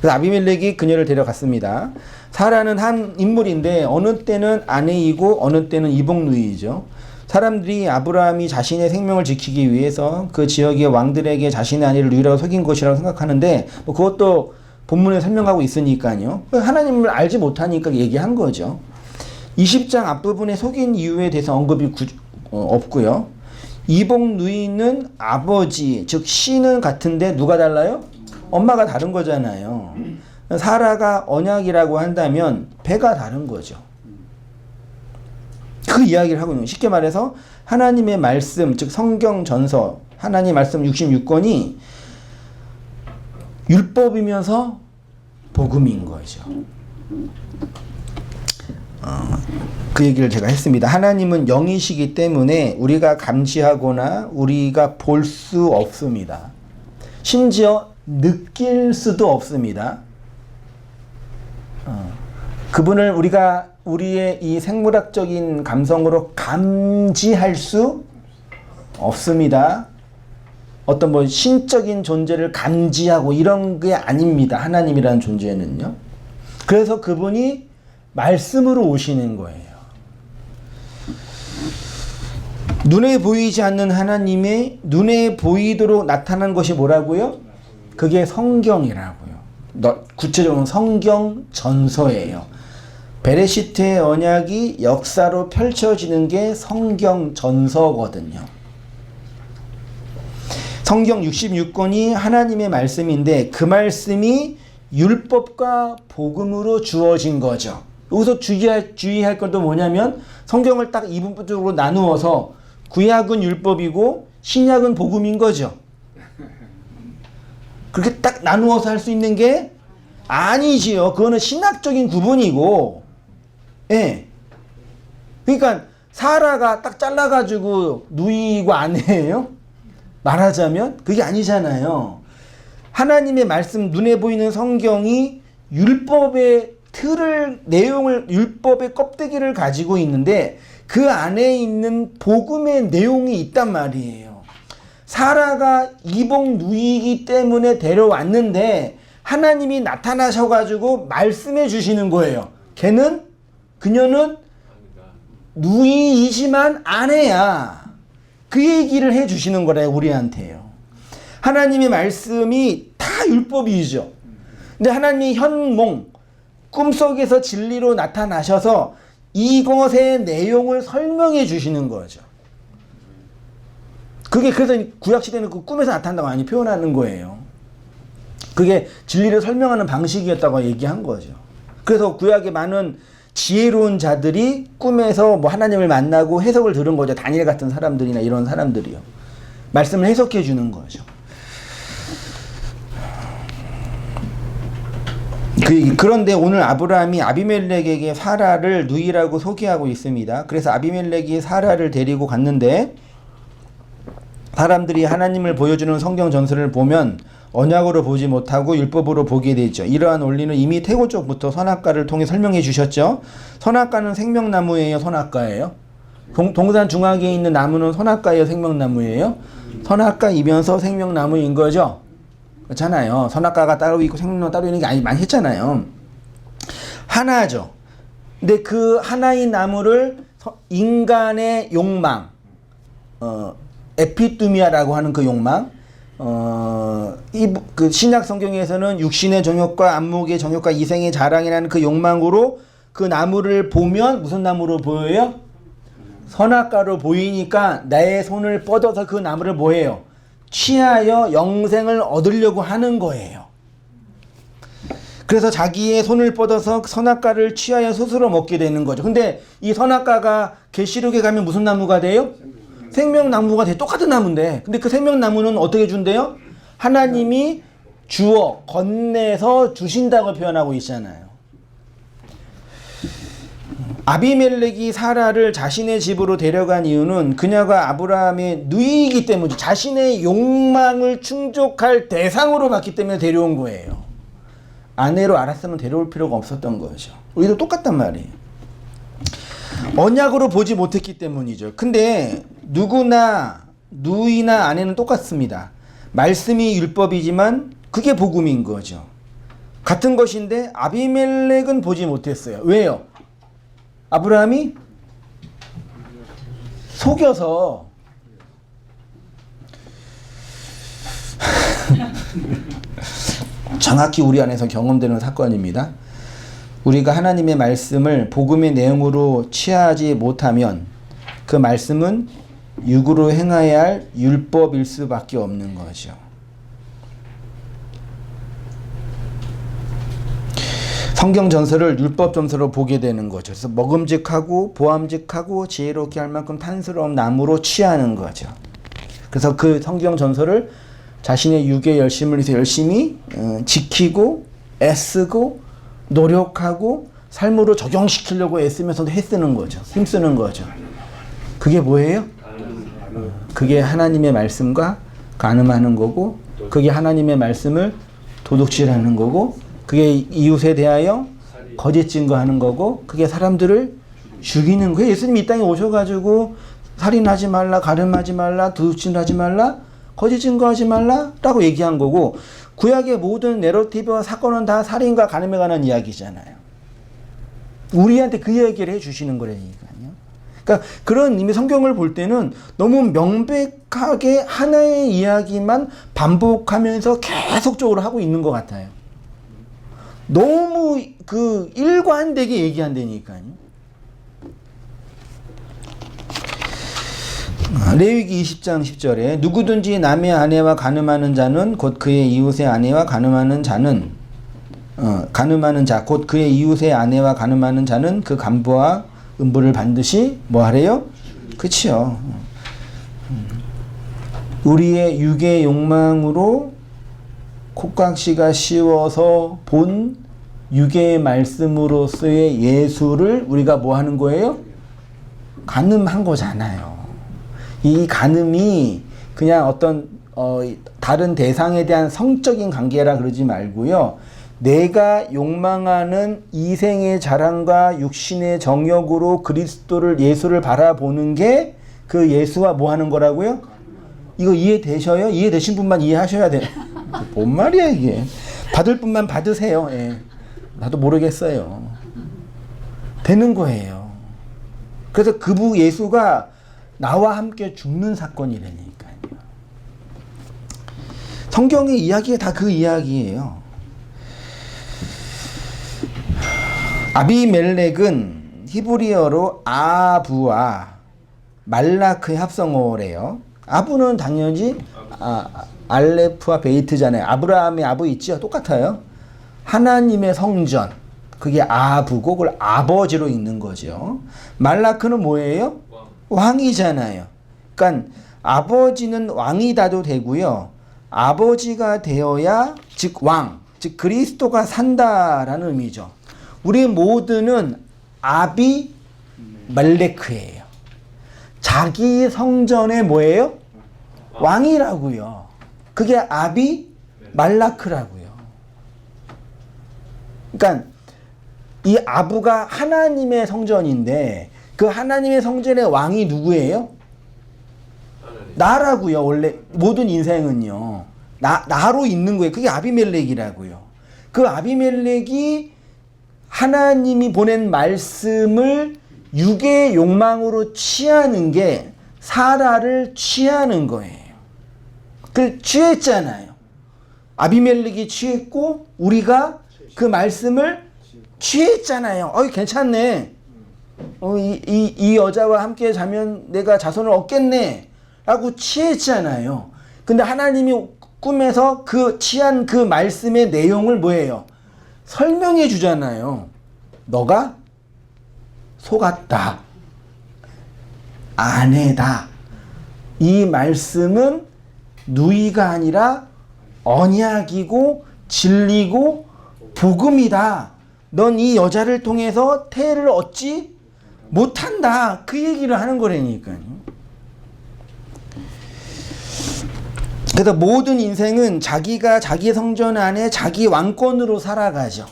그래서 아비멜렉이 그녀를 데려갔습니다. 사라는 한 인물인데 어느 때는 아내이고 어느 때는 이복 누이죠. 사람들이 아브라함이 자신의 생명을 지키기 위해서 그 지역의 왕들에게 자신의 아내를 누이라고 속인 것이라고 생각하는데 뭐 그것도 본문에 설명하고 있으니까요. 하나님을 알지 못하니까 얘기한 거죠. 20장 앞부분에 속인 이유에 대해서 언급이 없고요. 이복 누이는 아버지, 즉 씨는 같은데 누가 달라요? 엄마가 다른 거잖아요. 사라가 언약이라고 한다면 배가 다른 거죠. 그 이야기를 하고 있는 거예요. 쉽게 말해서 하나님의 말씀, 즉 성경 전서, 하나님 말씀 66권이 율법이면서 복음인 거죠. 그 얘기를 제가 했습니다. 하나님은 영이시기 때문에 우리가 감지하거나 우리가 볼 수 없습니다. 심지어 느낄 수도 없습니다. 그분을 우리가 우리의 이 생물학적인 감성으로 감지할 수 없습니다. 어떤 뭐 신적인 존재를 감지하고 이런 게 아닙니다. 하나님이라는 존재는요. 그래서 그분이 말씀으로 오시는 거예요. 눈에 보이지 않는 하나님의 눈에 보이도록 나타난 것이 뭐라고요? 그게 성경이라고요. 구체적으로 성경 전서예요. 베레시트의 언약이 역사로 펼쳐지는 게 성경 전서거든요. 성경 66권이 하나님의 말씀인데 그 말씀이 율법과 복음으로 주어진 거죠. 여기서 주의할 것도 뭐냐면 성경을 딱 이분법적으로 나누어서 구약은 율법이고 신약은 복음인 거죠. 그렇게 딱 나누어서 할 수 있는 게 아니지요. 그거는 신학적인 구분이고, 예. 그러니까 사라가 딱 잘라가지고 누이고 아내예요? 말하자면 그게 아니잖아요. 하나님의 말씀, 눈에 보이는 성경이 율법의 틀을, 내용을, 율법의 껍데기를 가지고 있는데 그 안에 있는 복음의 내용이 있단 말이에요. 사라가 이복 누이기 때문에 데려왔는데 하나님이 나타나셔가지고 말씀해 주시는 거예요. 그녀는 누이이지만 아내야. 그 얘기를 해 주시는 거래요, 우리한테요. 하나님의 말씀이 다 율법이죠. 근데 하나님이 현몽, 꿈속에서 진리로 나타나셔서 이것의 내용을 설명해 주시는 거죠. 그게 그래서 구약시대는 그 꿈에서 나타난다고 많이 표현하는 거예요. 그게 진리를 설명하는 방식이었다고 얘기한 거죠. 그래서 구약의 많은 지혜로운 자들이 꿈에서 뭐 하나님을 만나고 해석을 들은 거죠. 다니엘 같은 사람들이나 이런 사람들이요. 말씀을 해석해 주는 거죠. 그런데 오늘 아브라함이 아비멜렉에게 사라를 누이라고 소개하고 있습니다. 그래서 아비멜렉이 사라를 데리고 갔는데 사람들이 하나님을 보여주는 성경 전설을 보면 언약으로 보지 못하고 율법으로 보게 되죠. 이러한 원리는 이미 태고 쪽부터 선악과를 통해 설명해 주셨죠. 선악과는 생명나무예요, 선악과예요? 동산 중앙에 있는 나무는 선악과예요, 생명나무예요? 선악과이면서 생명나무인 거죠. 그렇잖아요. 선악과가 따로 있고 생명나무 따로 있는 게 많이 했잖아요. 하나죠. 근데 그 하나인 나무를 인간의 욕망, 에피뚜미아라고 하는 그 욕망, 그 신약 성경에서는 육신의 정욕과 안목의 정욕과 이생의 자랑이라는 그 욕망으로 그 나무를 보면 무슨 나무로 보여요? 선악과로 보이니까 나의 손을 뻗어서 그 나무를 뭐해요? 취하여 영생을 얻으려고 하는 거예요. 그래서 자기의 손을 뻗어서 선악과를 취하여 스스로 먹게 되는 거죠. 근데 이 선악과가 계시록에 가면 무슨 나무가 돼요? 생명나무가 돼. 똑같은 나무인데. 근데 그 생명나무는 어떻게 준대요? 하나님이 주어, 건네서 주신다고 표현하고 있잖아요. 아비멜렉이 사라를 자신의 집으로 데려간 이유는 그녀가 아브라함의 누이이기 때문이죠. 자신의 욕망을 충족할 대상으로 봤기 때문에 데려온 거예요. 아내로 알았으면 데려올 필요가 없었던 거죠. 우리도 똑같단 말이에요. 언약으로 보지 못했기 때문이죠. 근데 누구나 누이나 아내는 똑같습니다. 말씀이 율법이지만 그게 복음인 거죠. 같은 것인데 아비멜렉은 보지 못했어요. 왜요? 아브라함이 속여서 정확히 우리 안에서 경험되는 사건입니다. 우리가 하나님의 말씀을 복음의 내용으로 취하지 못하면 그 말씀은 육으로 행해야 할 율법일 수밖에 없는 거죠. 성경 전설을 율법 전설로 보게 되는 거죠. 그래서 먹음직하고 보암직하고 지혜롭게 할 만큼 탄스러운 나무로 취하는 거죠. 그래서 그 성경 전설을 자신의 육의 열심을 위해서 열심히 지키고 애쓰고 노력하고 삶으로 적용시키려고 애쓰면서도 애쓰는 거죠. 힘쓰는 거죠. 그게 뭐예요? 그게 하나님의 말씀과 간음하는 거고, 그게 하나님의 말씀을 도둑질하는 거고, 그게 이웃에 대하여 거짓 증거하는 거고, 그게 사람들을 죽이는 거예요. 예수님이 이 땅에 오셔가지고 살인하지 말라, 가늠하지 말라, 도둑질하지 말라, 거짓 증거하지 말라라고 얘기한 거고, 구약의 모든 내러티브와 사건은 다 살인과 간음에 관한 이야기잖아요. 우리한테 그 이야기를 해주시는 거라니까요. 그러니까 그런 의미 성경을 볼 때는 너무 명백하게 하나의 이야기만 반복하면서 계속적으로 하고 있는 것 같아요. 너무 그 일관되게 얘기한다니까요. 레위기 20장 10절에 누구든지 남의 아내와 간음하는 자는 곧 그의 이웃의 아내와 간음하는 자는 곧 그의 이웃의 아내와 간음하는 자는 그 간부와 음부를 반드시 뭐 하래요? 그치요. 우리의 육의 욕망으로 콧각시가 씌워서 본 육의 말씀으로서의 예수를 우리가 뭐 하는 거예요? 간음한 거잖아요. 이 간음이 그냥 어떤 다른 대상에 대한 성적인 관계라 그러지 말고요. 내가 욕망하는 이생의 자랑과 육신의 정욕으로 그리스도를 예수를 바라보는 게 그 예수와 뭐 하는 거라고요? 이거 이해되셔요? 이해되신 분만 이해하셔야 돼. 뭔 말이야 이게. 받을 분만 받으세요. 예. 나도 모르겠어요. 되는 거예요. 그래서 그부 예수가 나와 함께 죽는 사건이라니까요. 성경의 이야기가 다 그 이야기예요. 아비멜렉은 히브리어로 아부와 말라크의 합성어래요. 아부는 당연히 알레프와 베이트잖아요. 아브라함의 아부 있죠? 똑같아요. 하나님의 성전. 그게 아부고 그걸 아버지로 읽는 거죠. 말라크는 뭐예요? 왕이잖아요. 그러니까 아버지는 왕이다도 되고요. 아버지가 되어야 즉 왕, 즉 그리스도가 산다라는 의미죠. 우리 모두는 아비멜레크예요. 자기 성전의 뭐예요? 왕이라고요. 그게 아비말라크라고요. 그러니까 이 아부가 하나님의 성전인데 그 하나님의 성전의 왕이 누구예요? 나라고요. 원래 모든 인생은요. 나로 있는 거예요. 그게 아비멜렉이라고요. 그 아비멜렉이 하나님이 보낸 말씀을 육의 욕망으로 취하는 게 사라를 취하는 거예요. 그 취했잖아요. 아비멜렉이 취했고 우리가 그 말씀을 취했잖아요. 괜찮네. 이 여자와 함께 자면 내가 자손을 얻겠네. 라고 취했잖아요. 근데 하나님이 꿈에서 그 취한 그 말씀의 내용을 뭐예요? 설명해 주잖아요. 너가 속았다. 아내다. 이 말씀은 누이가 아니라 언약이고 진리고 복음이다. 넌 이 여자를 통해서 태를 얻지 못한다. 그 얘기를 하는 거라니까요. 그래서 모든 인생은 자기가 자기 성전 안에 자기 왕권으로 살아가죠.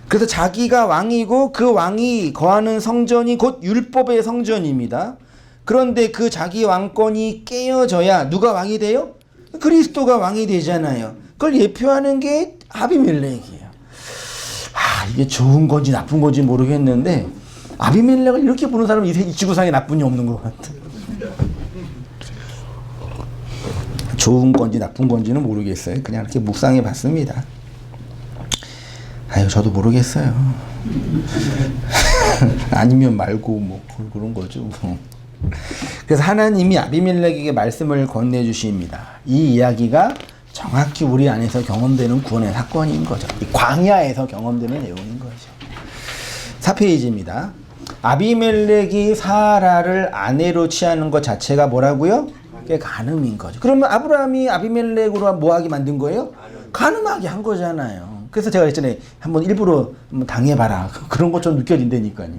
그래서 자기가 왕이고 그 왕이 거하는 성전이 곧 율법의 성전입니다. 그런데 그 자기 왕권이 깨어져야 누가 왕이 돼요? 그리스도가 왕이 되잖아요. 그걸 예표하는 게 아비멜렉이에요. 이게 좋은 건지 나쁜 건지 모르겠는데 아비멜렉을 이렇게 보는 사람은 이 지구상에 나쁜이 없는 것 같아. 좋은 건지 나쁜 건지는 모르겠어요. 그냥 이렇게 묵상해 봤습니다. 아유, 저도 모르겠어요. 아니면 말고 뭐 그런 거죠. 뭐. 그래서 하나님이 아비멜렉에게 말씀을 건네주십니다. 이 이야기가 정확히 우리 안에서 경험되는 구원의 사건인 거죠. 이 광야에서 경험되는 내용인 거죠. 4페이지입니다. 아비멜렉이 사라를 아내로 취하는 것 자체가 뭐라고요? 그게 간음인 거죠. 그러면 아브라함이 아비멜렉으로 뭐 하게 만든 거예요? 간음하게 한 거잖아요. 그래서 제가 그랬잖아요. 한번 일부러 당해봐라. 그런 것처럼 느껴진다니까요.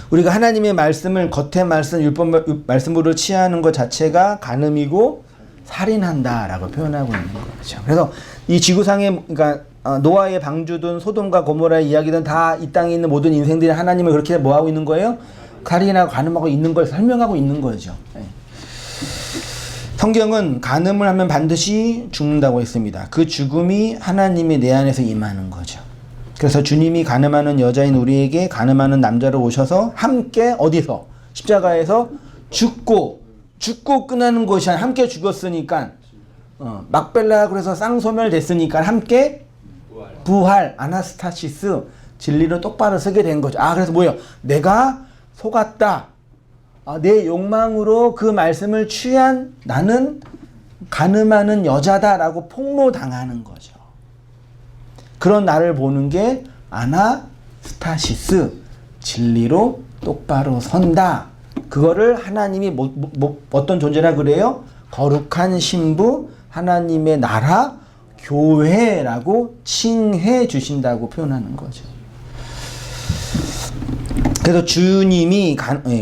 우리가 하나님의 말씀을 겉의 말씀, 율법 말씀으로 취하는 것 자체가 간음이고 살인한다라고 표현하고 있는 거죠. 그래서 이 지구상에, 그러니까 노아의 방주든 소돔과 고모라의 이야기든 다 이 땅에 있는 모든 인생들이 하나님을 그렇게 뭐 하고 있는 거예요? 살인하고 간음하고 있는 걸 설명하고 있는 거죠. 성경은 간음을 하면 반드시 죽는다고 했습니다. 그 죽음이 하나님이 내 안에서 임하는 거죠. 그래서 주님이 간음하는 여자인 우리에게 간음하는 남자로 오셔서 함께 어디서? 십자가에서 죽고 끝나는 것이 아니라 함께 죽었으니까 막벨라 그래서 쌍소멸 됐으니까 함께 부활 아나스타시스 진리를 똑바로 서게 된 거죠. 그래서 뭐예요? 내가 속았다. 내 욕망으로 그 말씀을 취한 나는 간음하는 여자다라고 폭로당하는 거죠. 그런 나를 보는 게 아나스타시스, 진리로 똑바로 선다. 그거를 하나님이 어떤 존재라 그래요? 거룩한 신부, 하나님의 나라, 교회라고 칭해 주신다고 표현하는 거죠. 그래서 주님이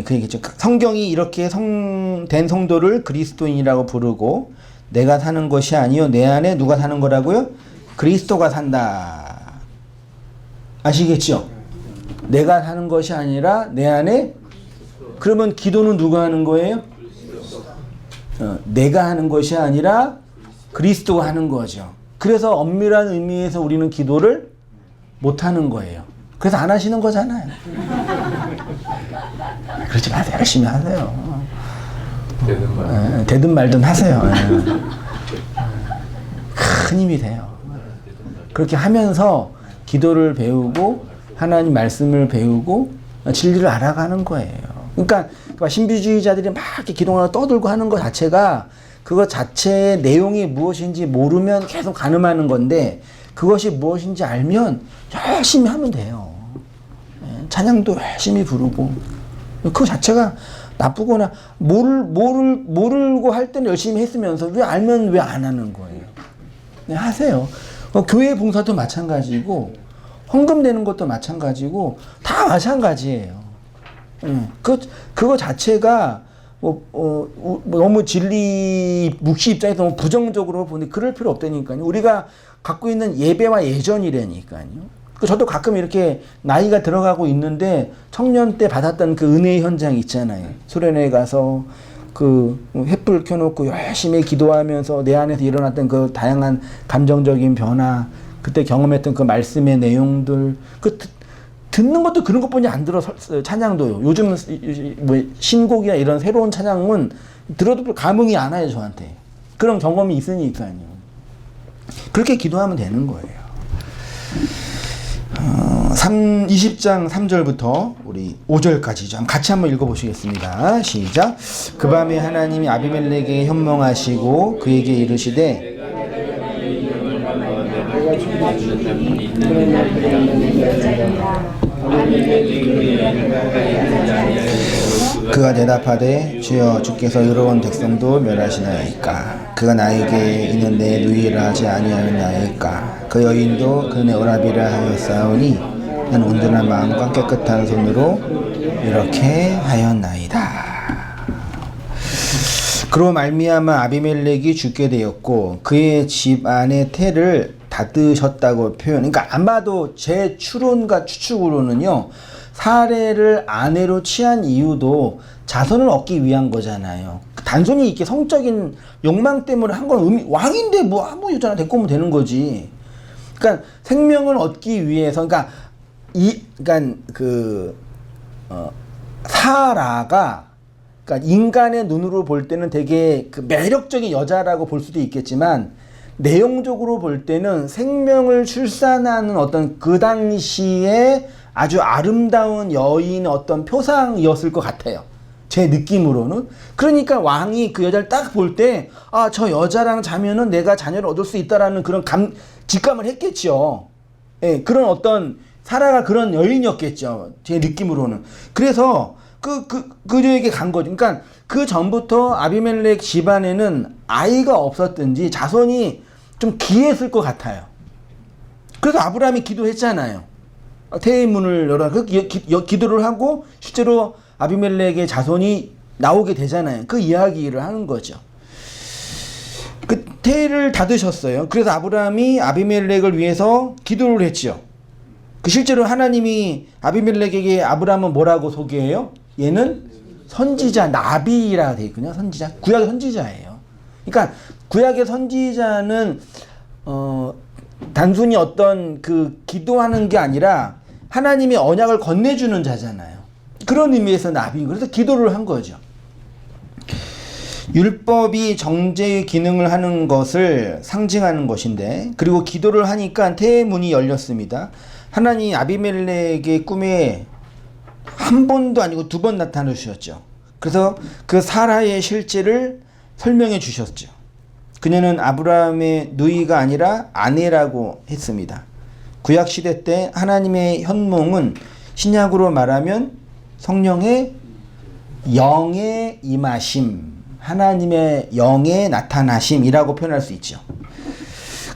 그 얘기죠. 성경이 이렇게 된 성도를 그리스도인이라고 부르고, 내가 사는 것이 아니요 내 안에 누가 사는 거라고요? 그리스도가 산다. 아시겠죠? 내가 사는 것이 아니라 내 안에. 그러면 기도는 누가 하는 거예요? 내가 하는 것이 아니라 그리스도가 하는 거죠. 그래서 엄밀한 의미에서 우리는 기도를 못 하는 거예요. 그래서 안 하시는 거잖아요. 그러지 마세요. 열심히 하세요. 되든 말든 하세요. 큰 힘이 돼요. 그렇게 하면서 기도를 배우고 하나님 말씀을 배우고 진리를 알아가는 거예요. 그러니까 신비주의자들이 막 이렇게 기도하고 떠들고 하는 것 자체가 그것 자체의 내용이 무엇인지 모르면 계속 간음하는 건데, 그것이 무엇인지 알면 열심히 하면 돼요. 찬양도 열심히 부르고, 그 자체가 나쁘거나 모르고 할 때는 열심히 했으면서 왜 알면 왜 안 하는 거예요? 네, 하세요. 교회 봉사도 마찬가지고 헌금 내는 것도 마찬가지고 다 마찬가지예요. 그거 자체가 너무 진리 묵시 입장에서 너무 부정적으로 보는데 그럴 필요 없다니까요. 우리가 갖고 있는 예배와 예전이라니까요. 저도 가끔 이렇게 나이가 들어가고 있는데 청년 때 받았던 그 은혜의 현장 있잖아요. 수련회 가서 그 횃불 켜놓고 열심히 기도하면서 내 안에서 일어났던 그 다양한 감정적인 변화, 그때 경험했던 그 말씀의 내용들, 듣는 것도 그런 것뿐이 안 들어. 찬양도요. 요즘 뭐 신곡이나 이런 새로운 찬양은 들어도 감흥이 안 와요, 저한테. 그런 경험이 있으니까요. 그렇게 기도하면 되는 거예요. 20장 3절부터 우리 5절까지 좀 같이 한번 읽어보시겠습니다. 시작. 그 밤에 하나님이 아비멜렉에게 현몽하시고 그에게 이르시되, 그가 대답하되, 주여, 주께서 의로운 백성도 멸하시나이까? 그가 나에게 이는 내 누이라 하지 아니하였나이까? 그 여인도 그네 오라비라 하였사오니 나는 온전한 마음과 깨끗한 손으로 이렇게 하였나이다. 그로 말미암아 아비멜렉이 죽게 되었고 그의 집 안의 태를 닫으셨다고 표현. 그러니까 아마도 제 추론과 추측으로는요, 사례를 아내로 취한 이유도 자손을 얻기 위한 거잖아요. 단순히 이렇게 성적인 욕망 때문에 한 건 왕인데 뭐 아무 여자나 데리고 오면 되는 거지. 그러니까 생명을 얻기 위해서, 그러니까 그러니까 사라가 그러니까 인간의 눈으로 볼 때는 되게 그 매력적인 여자라고 볼 수도 있겠지만 내용적으로 볼 때는 생명을 출산하는 어떤 그 당시에 아주 아름다운 여인의 어떤 표상이었을 것 같아요. 제 느낌으로는. 그러니까 왕이 그 여자를 딱 볼 때, 아, 저 여자랑 자면은 내가 자녀를 얻을 수 있다라는 그런 직감을 했겠죠. 예, 그런 어떤, 사라가 그런 여인이었겠죠. 제 느낌으로는. 그래서 그녀에게 간 거죠. 그러니까 그 전부터 아비멜렉 집안에는 아이가 없었든지 자손이 좀 기했을 것 같아요. 그래서 아브라함이 기도했잖아요. 태의 문을 열어. 기도를 하고 실제로 아비멜렉의 자손이 나오게 되잖아요. 그 이야기를 하는 거죠. 그 태를 닫으셨어요. 그래서 아브라함이 아비멜렉을 위해서 기도를 했죠. 그 실제로 하나님이 아비멜렉에게 아브라함은 뭐라고 소개해요? 얘는 선지자, 나비라 되어 있거든요. 선지자. 구약의 선지자예요. 그러니까 구약의 선지자는 단순히 어떤 그 기도하는 게 아니라 하나님의 언약을 건네주는 자잖아요. 그런 의미에서 나비인 거예요. 그래서 기도를 한 거죠. 율법이 정죄의 기능을 하는 것을 상징하는 것인데, 그리고 기도를 하니까 태의 문이 열렸습니다. 하나님이 아비멜렉의 꿈에 한 번도 아니고 두 번 나타나 주셨죠. 그래서 그 사라의 실제를 설명해 주셨죠. 그녀는 아브라함의 누이가 아니라 아내라고 했습니다. 구약시대 때 하나님의 현몽은 신약으로 말하면 성령의 영의 임하심, 하나님의 영의 나타나심이라고 표현할 수 있죠.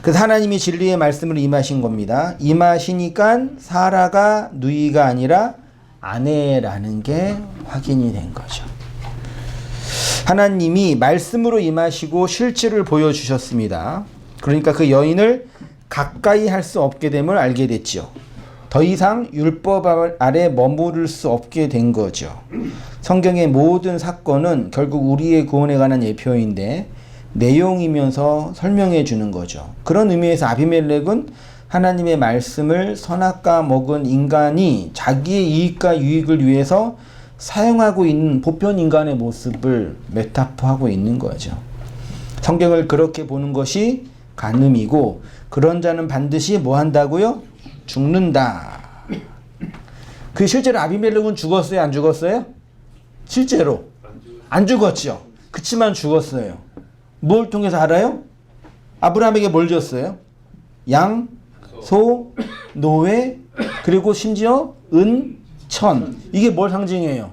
그래서 하나님이 진리의 말씀을 임하신 겁니다. 임하시니까 사라가 누이가 아니라 아내라는 게 확인이 된 거죠. 하나님이 말씀으로 임하시고 실체를 보여주셨습니다. 그러니까 그 여인을 가까이 할 수 없게 됨을 알게 됐죠. 더 이상 율법 아래 머무를 수 없게 된 거죠. 성경의 모든 사건은 결국 우리의 구원에 관한 예표인데 내용이면서 설명해 주는 거죠. 그런 의미에서 아비멜렉은 하나님의 말씀을 선악과 먹은 인간이 자기의 이익과 유익을 위해서 사용하고 있는 보편 인간의 모습을 메타포하고 있는 거죠. 성경을 그렇게 보는 것이 간음이고, 그런 자는 반드시 뭐 한다고요? 죽는다. 그 실제로 아비멜렉은 죽었어요? 안 죽었어요? 실제로 안 죽었죠. 그치만 죽었어요. 뭘 통해서 알아요? 아브라함에게 뭘 줬어요? 양, 소, 노예, 그리고 심지어 은, 천. 이게 뭘 상징해요?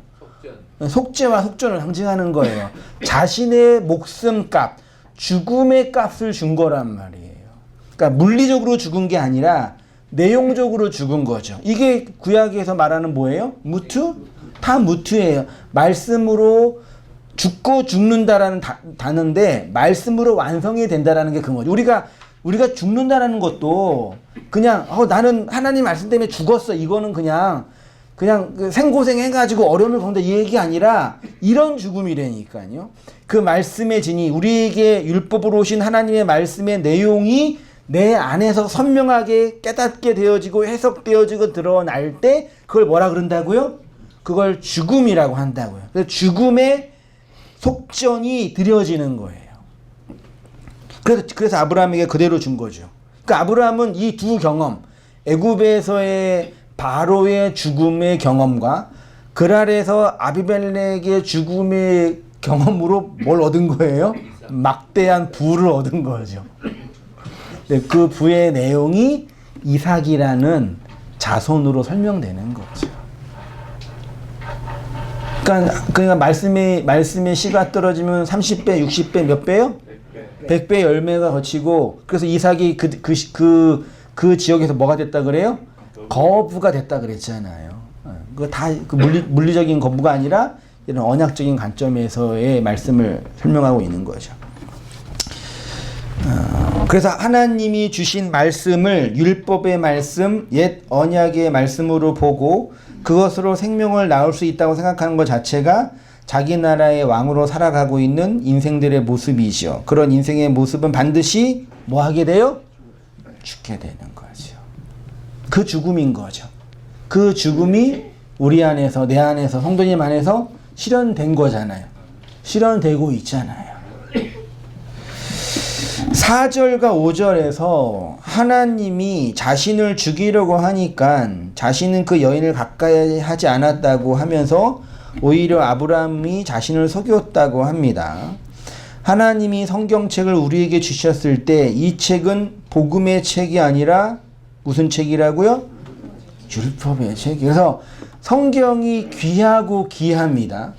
속죄와 속전을 상징하는 거예요. 자신의 목숨값, 죽음의 값을 준 거란 말이에요. 그러니까 물리적으로 죽은 게 아니라 내용적으로 죽은 거죠. 이게 구약에서 말하는 뭐예요? 무트? 다 무트예요. 말씀으로 죽고 죽는다라는 단어인데 말씀으로 완성이 된다라는 게 그거죠. 우리가 죽는다라는 것도 그냥 나는 하나님 말씀 때문에 죽었어. 이거는 그냥 그 생고생 해가지고 어려움을 겪는다 이 얘기 아니라 이런 죽음이라니까요. 그 말씀의 진이, 우리에게 율법으로 오신 하나님의 말씀의 내용이 내 안에서 선명하게 깨닫게 되어지고 해석되어지고 드러날 때 그걸 뭐라 그런다고요? 그걸 죽음이라고 한다고요. 그래서 죽음의 속전이 드려지는 거예요. 그래서 아브라함에게 그대로 준 거죠. 그러니까 아브라함은 이 두 경험, 애굽에서의 바로의 죽음의 경험과 그랄에서 아비멜렉의 죽음의 경험으로 뭘 얻은 거예요? 막대한 부를 얻은 거죠. 그 부의 내용이 이삭이라는 자손으로 설명되는 거죠. 그러니까 말씀의 씨가 떨어지면 30배, 60배 몇 배요? 100배 열매가 거치고, 그래서 이삭이 그 지역에서 뭐가 됐다 그래요? 거부가 됐다 그랬잖아요. 그거 다 물리적인 거부가 아니라 이런 언약적인 관점에서의 말씀을 설명하고 있는 거죠. 그래서 하나님이 주신 말씀을 율법의 말씀, 옛 언약의 말씀으로 보고 그것으로 생명을 낳을 수 있다고 생각하는 것 자체가 자기 나라의 왕으로 살아가고 있는 인생들의 모습이죠. 그런 인생의 모습은 반드시 뭐 하게 돼요? 죽게 되는 거죠. 그 죽음인 거죠. 그 죽음이 우리 안에서, 내 안에서, 성도님 안에서 실현된 거잖아요. 실현되고 있잖아요. 4절과 5절에서 하나님이 자신을 죽이려고 하니까 자신은 그 여인을 가까이 하지 않았다고 하면서 오히려 아브라함이 자신을 속였다고 합니다. 하나님이 성경책을 우리에게 주셨을 때 이 책은 복음의 책이 아니라 무슨 책이라고요? 율법의 책. 그래서 성경이 귀하고 귀합니다.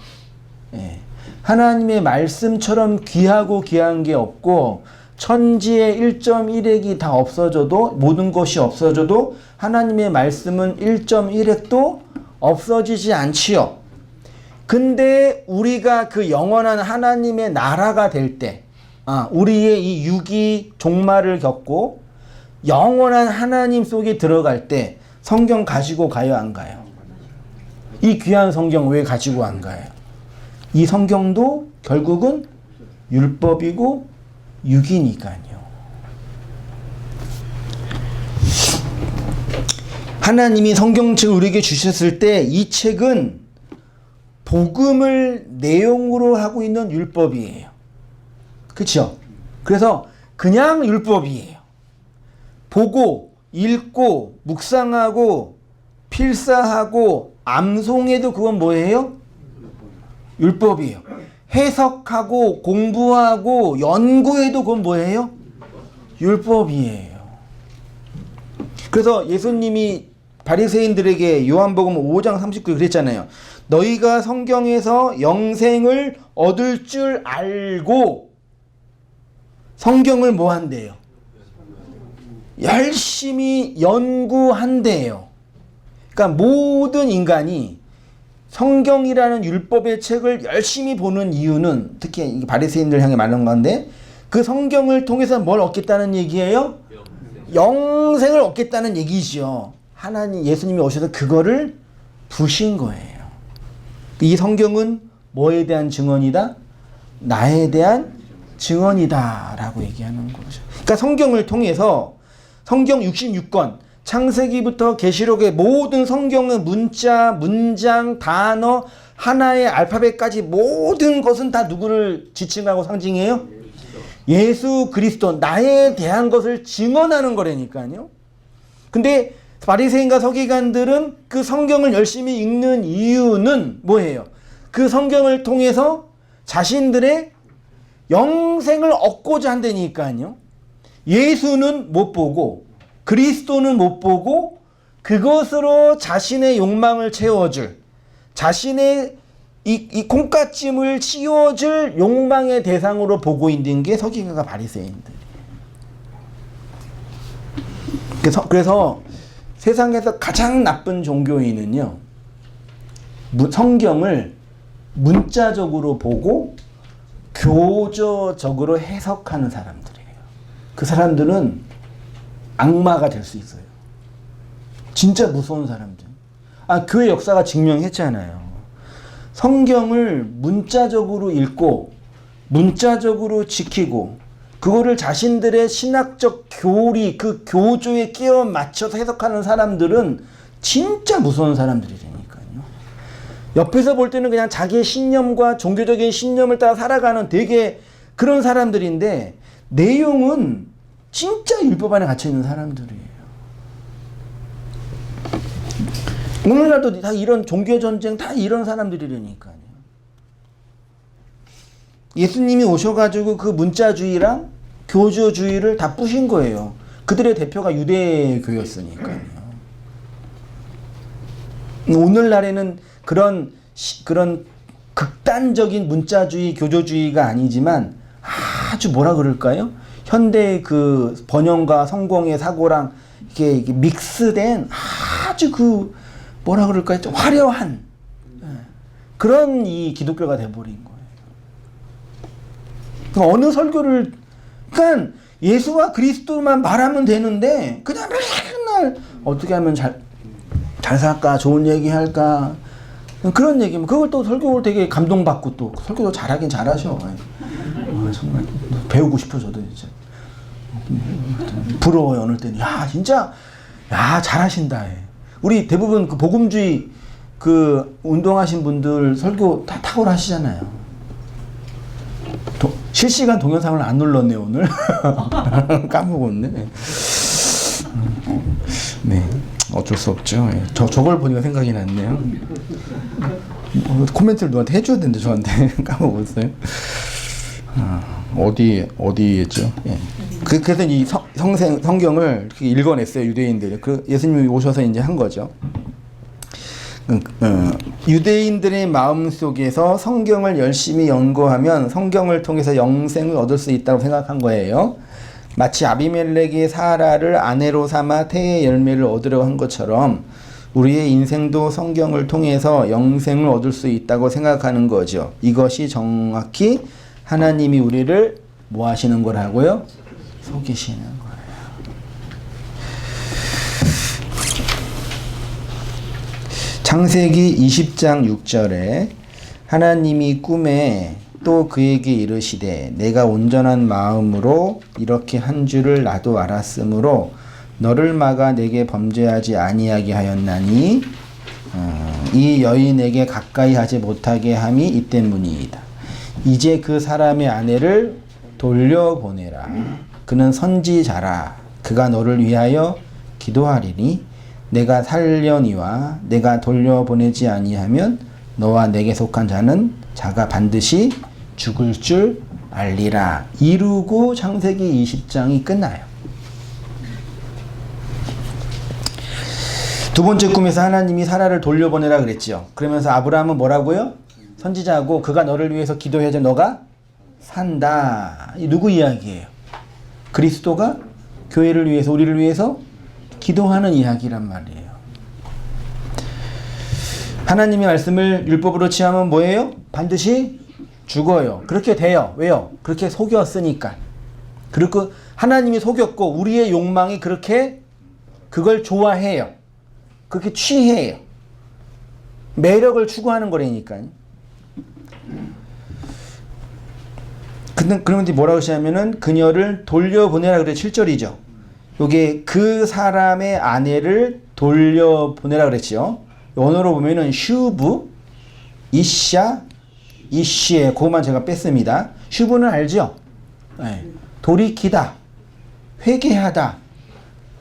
예. 하나님의 말씀처럼 귀하고 귀한 게 없고 천지의 1.1핵이 다 없어져도 모든 것이 없어져도 하나님의 말씀은 1.1핵도 없어지지 않지요. 근데 우리가 그 영원한 하나님의 나라가 될 때, 우리의 이 육이 종말을 겪고 영원한 하나님 속에 들어갈 때 성경 가지고 가요, 안 가요? 이 귀한 성경 왜 가지고 안 가요? 이 성경도 결국은 율법이고 육이니까요. 하나님이 성경책을 우리에게 주셨을 때 이 책은 복음을 내용으로 하고 있는 율법이에요. 그렇죠? 그래서 그냥 율법이에요. 보고 읽고 묵상하고 필사하고 암송해도 그건 뭐예요? 율법이에요. 해석하고 공부하고 연구해도 그건 뭐예요? 율법이에요. 그래서 예수님이 바리새인들에게 요한복음 5장 39 그랬잖아요. 너희가 성경에서 영생을 얻을 줄 알고 성경을 뭐 한대요? 열심히 연구한대요. 그러니까 모든 인간이 성경이라는 율법의 책을 열심히 보는 이유는 특히 바리새인들 향해 말하는 건데 그 성경을 통해서 뭘 얻겠다는 얘기예요? 영생을 얻겠다는 얘기죠. 하나님 예수님이 오셔서 그거를 부신 거예요. 이 성경은 뭐에 대한 증언이다? 나에 대한 증언이다 라고 얘기하는 거죠. 그러니까 성경을 통해서 성경 66권 창세기부터 계시록의 모든 성경의 문자, 문장, 단어, 하나의 알파벳까지 모든 것은 다 누구를 지칭하고 상징해요? 예수 그리스도, 나에 대한 것을 증언하는 거라니까요. 근데 바리새인과 서기관들은 그 성경을 열심히 읽는 이유는 뭐예요? 그 성경을 통해서 자신들의 영생을 얻고자 한다니까요. 예수는 못 보고 그리스도는 못 보고 그것으로 자신의 욕망을 채워줄, 자신의 이 콩깍짐을 씌워줄 욕망의 대상으로 보고 있는 게 서기관과 바리새인들이에요. 그래서 세상에서 가장 나쁜 종교인은요, 성경을 문자적으로 보고 교조적으로 해석하는 사람들이에요. 그 사람들은 악마가 될 수 있어요. 진짜 무서운 사람들. 교회 역사가 증명했잖아요. 성경을 문자적으로 읽고 문자적으로 지키고 그거를 자신들의 신학적 교리, 그 교조에 끼워 맞춰서 해석하는 사람들은 진짜 무서운 사람들이라니까요. 옆에서 볼 때는 그냥 자기의 신념과 종교적인 신념을 따라 살아가는 되게 그런 사람들인데 내용은 진짜 율법 안에 갇혀있는 사람들이에요. 오늘날도 다 이런 종교전쟁 다 이런 사람들이라니까요. 예수님이 오셔가지고 그 문자주의랑 교조주의를 다 부신 거예요. 그들의 대표가 유대교였으니까요. 오늘날에는 그런 극단적인 문자주의, 교조주의가 아니지만 아주 뭐라 그럴까요? 현대의 그 번영과 성공의 사고랑 이게 믹스된 아주 그 뭐라 그럴까요? 좀 화려한 그런 이 기독교가 돼버린 거예요. 그럼 어느 설교를 그러니까 예수와 그리스도만 말하면 되는데 그냥 맨날 어떻게 하면 잘 살까? 좋은 얘기 할까? 그런 얘기면 그걸 또 설교를 되게 감동받고 또 설교도 잘하긴 잘하셔. 정말 배우고 싶어 저도 진짜. 부러워요. 어느 때는 야 진짜 야 잘하신다. 우리 대부분 그 복음주의 그 운동하신 분들 설교 다 탁월하시잖아요. 실시간 동영상을 안 눌렀네 오늘. 까먹었네. 네, 어쩔 수 없죠. 예. 저걸 보니까 생각이 났네요. 코멘트를 누구한테 해줘야 되는데 저한테 까먹었어요. 어디였죠? 예. 그래서 이 성경을 읽어냈어요 유대인들이. 그 예수님이 오셔서 이제 한 거죠. 유대인들의 마음 속에서 성경을 열심히 연구하면 성경을 통해서 영생을 얻을 수 있다고 생각한 거예요. 마치 아비멜렉이 사라를 아내로 삼아 태의 열매를 얻으려고 한 것처럼 우리의 인생도 성경을 통해서 영생을 얻을 수 있다고 생각하는 거죠. 이것이 정확히 하나님이 우리를 뭐 하시는 거라고요? 속이시는 거예요. 창세기 20장 6절에 하나님이 꿈에 또 그에게 이르시되 내가 온전한 마음으로 이렇게 한 줄을 나도 알았으므로 너를 막아 내게 범죄하지 아니하게 하였나니 이 여인에게 가까이 하지 못하게 함이 이 때문이다. 이제 그 사람의 아내를 돌려보내라. 그는 선지자라. 그가 너를 위하여 기도하리니 내가 살려니와 내가 돌려보내지 아니하면 너와 내게 속한 자가 반드시 죽을 줄 알리라. 이루고 창세기 20장이 끝나요. 두 번째 꿈에서 하나님이 사라를 돌려보내라 그랬죠. 그러면서 아브라함은 뭐라고요? 선지자고 그가 너를 위해서 기도해야지 너가 산다. 이 누구 이야기예요? 그리스도가 교회를 위해서 우리를 위해서 기도하는 이야기란 말이에요. 하나님의 말씀을 율법으로 취하면 뭐예요? 반드시 죽어요. 그렇게 돼요. 왜요? 그렇게 속였으니까. 그리고 하나님이 속였고 우리의 욕망이 그렇게 그걸 좋아해요. 그렇게 취해요. 매력을 추구하는 거라니까요. 그런데 뭐라고 하시냐면은 그녀를 돌려보내라 그래 7절이죠. 요게 그 사람의 아내를 돌려보내라 그랬죠. 원어로 보면은 슈브, 이샤, 이시에 그것만 제가 뺐습니다. 슈브는 알죠? 네. 돌이키다, 회개하다,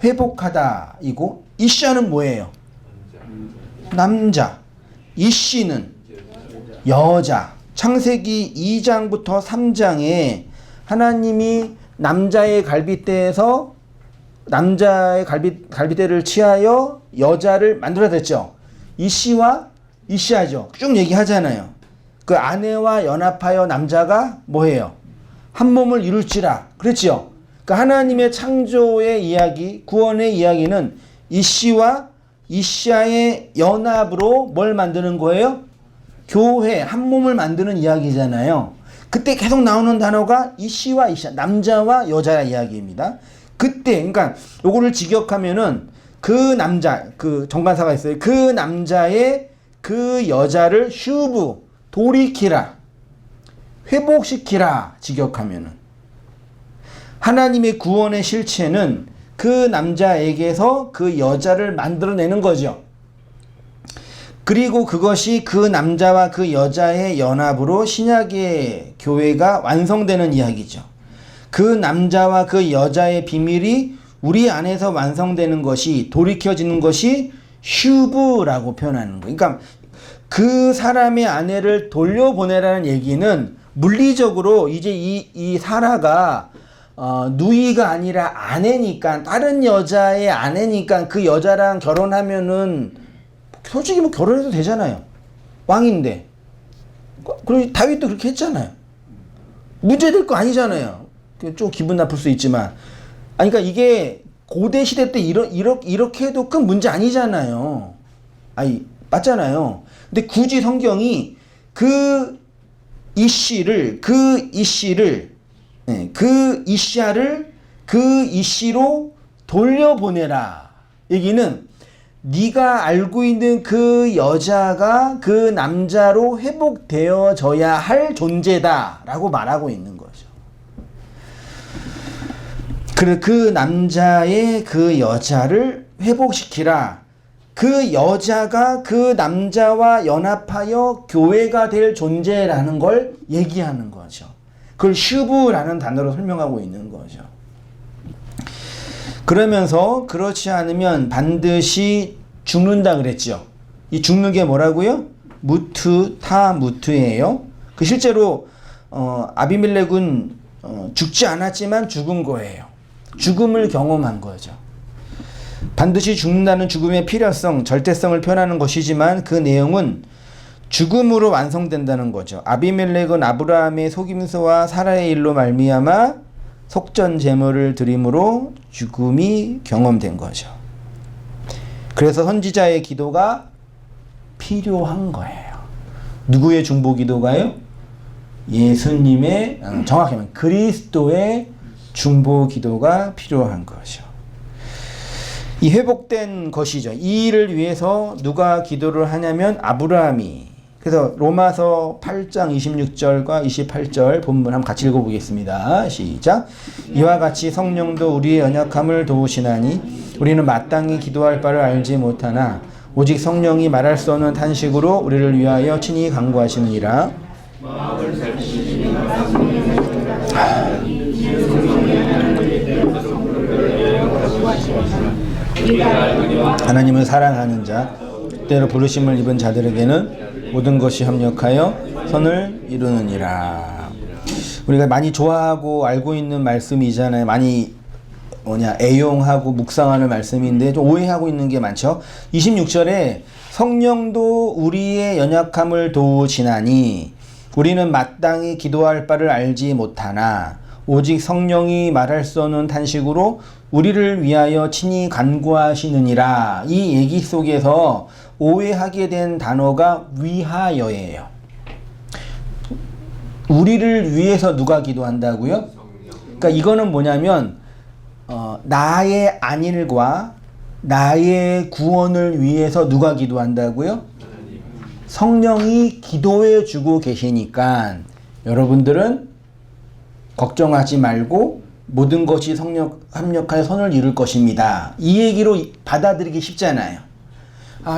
회복하다 이고 이샤는 뭐예요? 남자. 이씨는 여자. 창세기 2장부터 3장에 하나님이 남자의 갈빗대에서 남자의 갈빗대를 취하여 여자를 만들어냈죠. 이씨와 이씨하죠. 쭉 얘기하잖아요. 그 아내와 연합하여 남자가 뭐해요? 한 몸을 이룰지라. 그랬죠. 그 하나님의 창조의 이야기, 구원의 이야기는 이씨와 이씨와의 연합으로 뭘 만드는 거예요? 교회, 한 몸을 만드는 이야기잖아요. 그때 계속 나오는 단어가 이씨와 이씨, 남자와 여자 이야기입니다. 그때, 그러니까 요거를 직역하면은 그 남자, 그 정관사가 있어요. 그 남자의 그 여자를 슈브, 돌이키라, 회복시키라 직역하면은 하나님의 구원의 실체는 그 남자에게서 그 여자를 만들어내는 거죠. 그리고 그것이 그 남자와 그 여자의 연합으로 신약의 교회가 완성되는 이야기죠. 그 남자와 그 여자의 비밀이 우리 안에서 완성되는 것이, 돌이켜지는 것이 슈브라고 표현하는 거예요. 그러니까 그 사람의 아내를 돌려보내라는 얘기는 물리적으로 이제 이 사라가 누이가 아니라 아내니까, 다른 여자의 아내니까 그 여자랑 결혼하면은 솔직히 뭐 결혼해도 되잖아요. 왕인데. 그리고 다윗도 그렇게 했잖아요. 문제될 거 아니잖아요. 좀 기분 나쁠 수 있지만. 아니, 그러니까 이게 고대 시대 때 이렇게 해도 큰 문제 아니잖아요. 아니, 맞잖아요. 근데 굳이 성경이 그 이씨를 그 이샤를 그 이씨로 돌려보내라. 얘기는 네가 알고 있는 그 여자가 그 남자로 회복되어져야 할 존재다라고 말하고 있는 거죠. 그래, 그 남자의 그 여자를 회복시키라. 그 여자가 그 남자와 연합하여 교회가 될 존재라는 걸 얘기하는 거죠. 그걸 슈브라는 단어로 설명하고 있는 거죠. 그러면서 그렇지 않으면 반드시 죽는다 그랬죠. 이 죽는 게 뭐라고요? 무트 타 무트예요. 그 실제로 아비멜렉은 죽지 않았지만 죽은 거예요. 죽음을 경험한 거죠. 반드시 죽는다는 죽음의 필요성, 절대성을 표현하는 것이지만 그 내용은 죽음으로 완성된다는 거죠. 아비멜렉은 아브라함의 속임수와 사라의 일로 말미암아 속전 제물을 드림으로 죽음이 경험된 거죠. 그래서 선지자의 기도가 필요한 거예요. 누구의 중보 기도가요? 예수님의, 정확히 말하면 그리스도의 중보 기도가 필요한 거죠. 이 회복된 것이죠. 이 일을 위해서 누가 기도를 하냐면 아브라함이. 그래서 로마서 8장 26절과 28절 본문 한번 같이 읽어보겠습니다. 시작. 이와 같이 성령도 우리의 연약함을 도우시나니 우리는 마땅히 기도할 바를 알지 못하나 오직 성령이 말할 수 없는 탄식으로 우리를 위하여 친히 간구하시느니라. 하나님을 사랑하는 자, 때로 부르심을 입은 자들에게는 모든 것이 협력하여 선을 이루느니라. 우리가 많이 좋아하고 알고 있는 말씀이잖아요. 많이 애용하고 묵상하는 말씀인데 좀 오해하고 있는 게 많죠. 26절에 성령도 우리의 연약함을 도우시나니 우리는 마땅히 기도할 바를 알지 못하나 오직 성령이 말할 수 없는 탄식으로 우리를 위하여 친히 간구하시느니라. 이 얘기 속에서 오해하게 된 단어가 위하여예요. 우리를 위해서 누가 기도한다고요? 그러니까 이거는 뭐냐면 나의 안일과 나의 구원을 위해서 누가 기도한다고요? 성령이 기도해 주고 계시니까 여러분들은 걱정하지 말고 모든 것이 합력하여 선을 이룰 것입니다. 이 얘기로 받아들이기 쉽잖아요.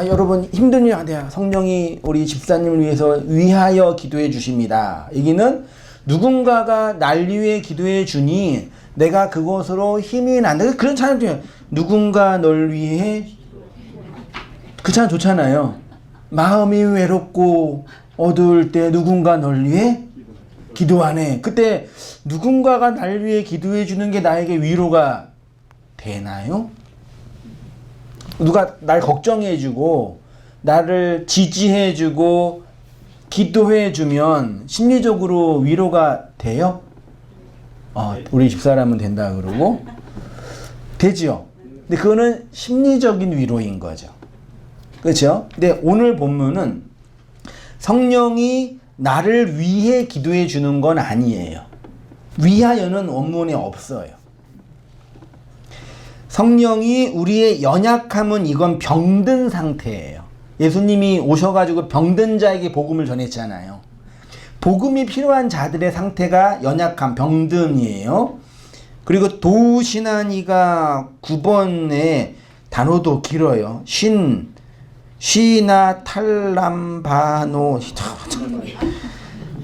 여러분 힘든 일 아니야. 성령이 우리 집사님을 위해서 위하여 기도해 주십니다. 여기는 누군가가 날 위해 기도해 주니 내가 그것으로 힘이 난다. 그런 찬양 중에 누군가 널 위해 그 찬양 좋잖아요. 마음이 외롭고 어두울 때 누군가 널 위해 기도하네. 그때 누군가가 날 위해 기도해 주는 게 나에게 위로가 되나요? 누가 날 걱정해 주고 나를 지지해 주고 기도해 주면 심리적으로 위로가 돼요? 우리 집사람은 된다 그러고 되죠. 근데 그거는 심리적인 위로인 거죠. 그렇죠? 근데 오늘 본문은 성령이 나를 위해 기도해 주는 건 아니에요. 위하여는 원문에 없어요. 성령이 우리의 연약함은 이건 병든 상태예요. 예수님이 오셔가지고 병든 자에게 복음을 전했잖아요. 복음이 필요한 자들의 상태가 연약함, 병듦이에요. 그리고 도우시나니가 9번에 단어도 길어요. 시나 탈람바노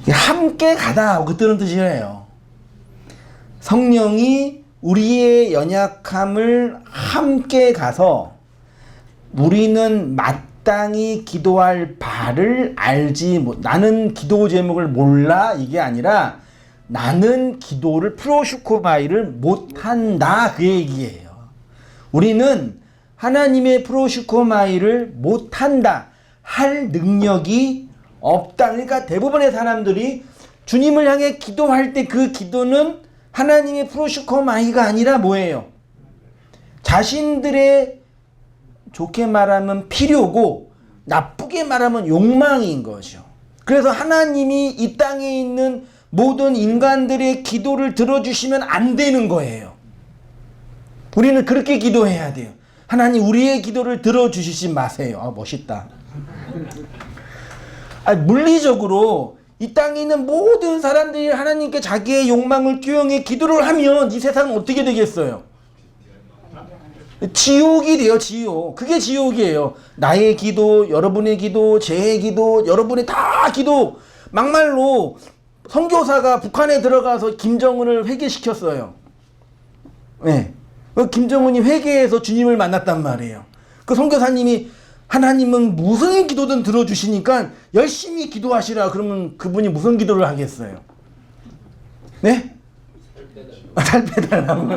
함께 가다 그 뜻이에요. 성령이 우리의 연약함을 함께 가서 우리는 마땅히 기도할 바를 알지 나는 기도 제목을 몰라 이게 아니라 나는 기도를 프로슈코마이를 못한다 그 얘기예요. 우리는 하나님의 프로슈코마이를 못한다 할 능력이 없다. 그러니까 대부분의 사람들이 주님을 향해 기도할 때 그 기도는 하나님의 프로슈코마이가 아니라 뭐예요? 자신들의 좋게 말하면 필요고 나쁘게 말하면 욕망인 거죠. 그래서 하나님이 이 땅에 있는 모든 인간들의 기도를 들어주시면 안 되는 거예요. 우리는 그렇게 기도해야 돼요. 하나님 우리의 기도를 들어주시지 마세요. 멋있다. 물리적으로 이 땅에 있는 모든 사람들이 하나님께 자기의 욕망을 투영해 기도를 하면 이 세상은 어떻게 되겠어요? 지옥이 돼요, 지옥. 그게 지옥이에요. 나의 기도, 여러분의 기도, 제 기도, 여러분의 다 기도. 막말로 선교사가 북한에 들어가서 김정은을 회개시켰어요. 네. 김정은이 회개해서 주님을 만났단 말이에요. 그 선교사님이 하나님은 무슨 기도든 들어주시니까 열심히 기도하시라. 그러면 그분이 무슨 기도를 하겠어요? 네? 살 빼달라고.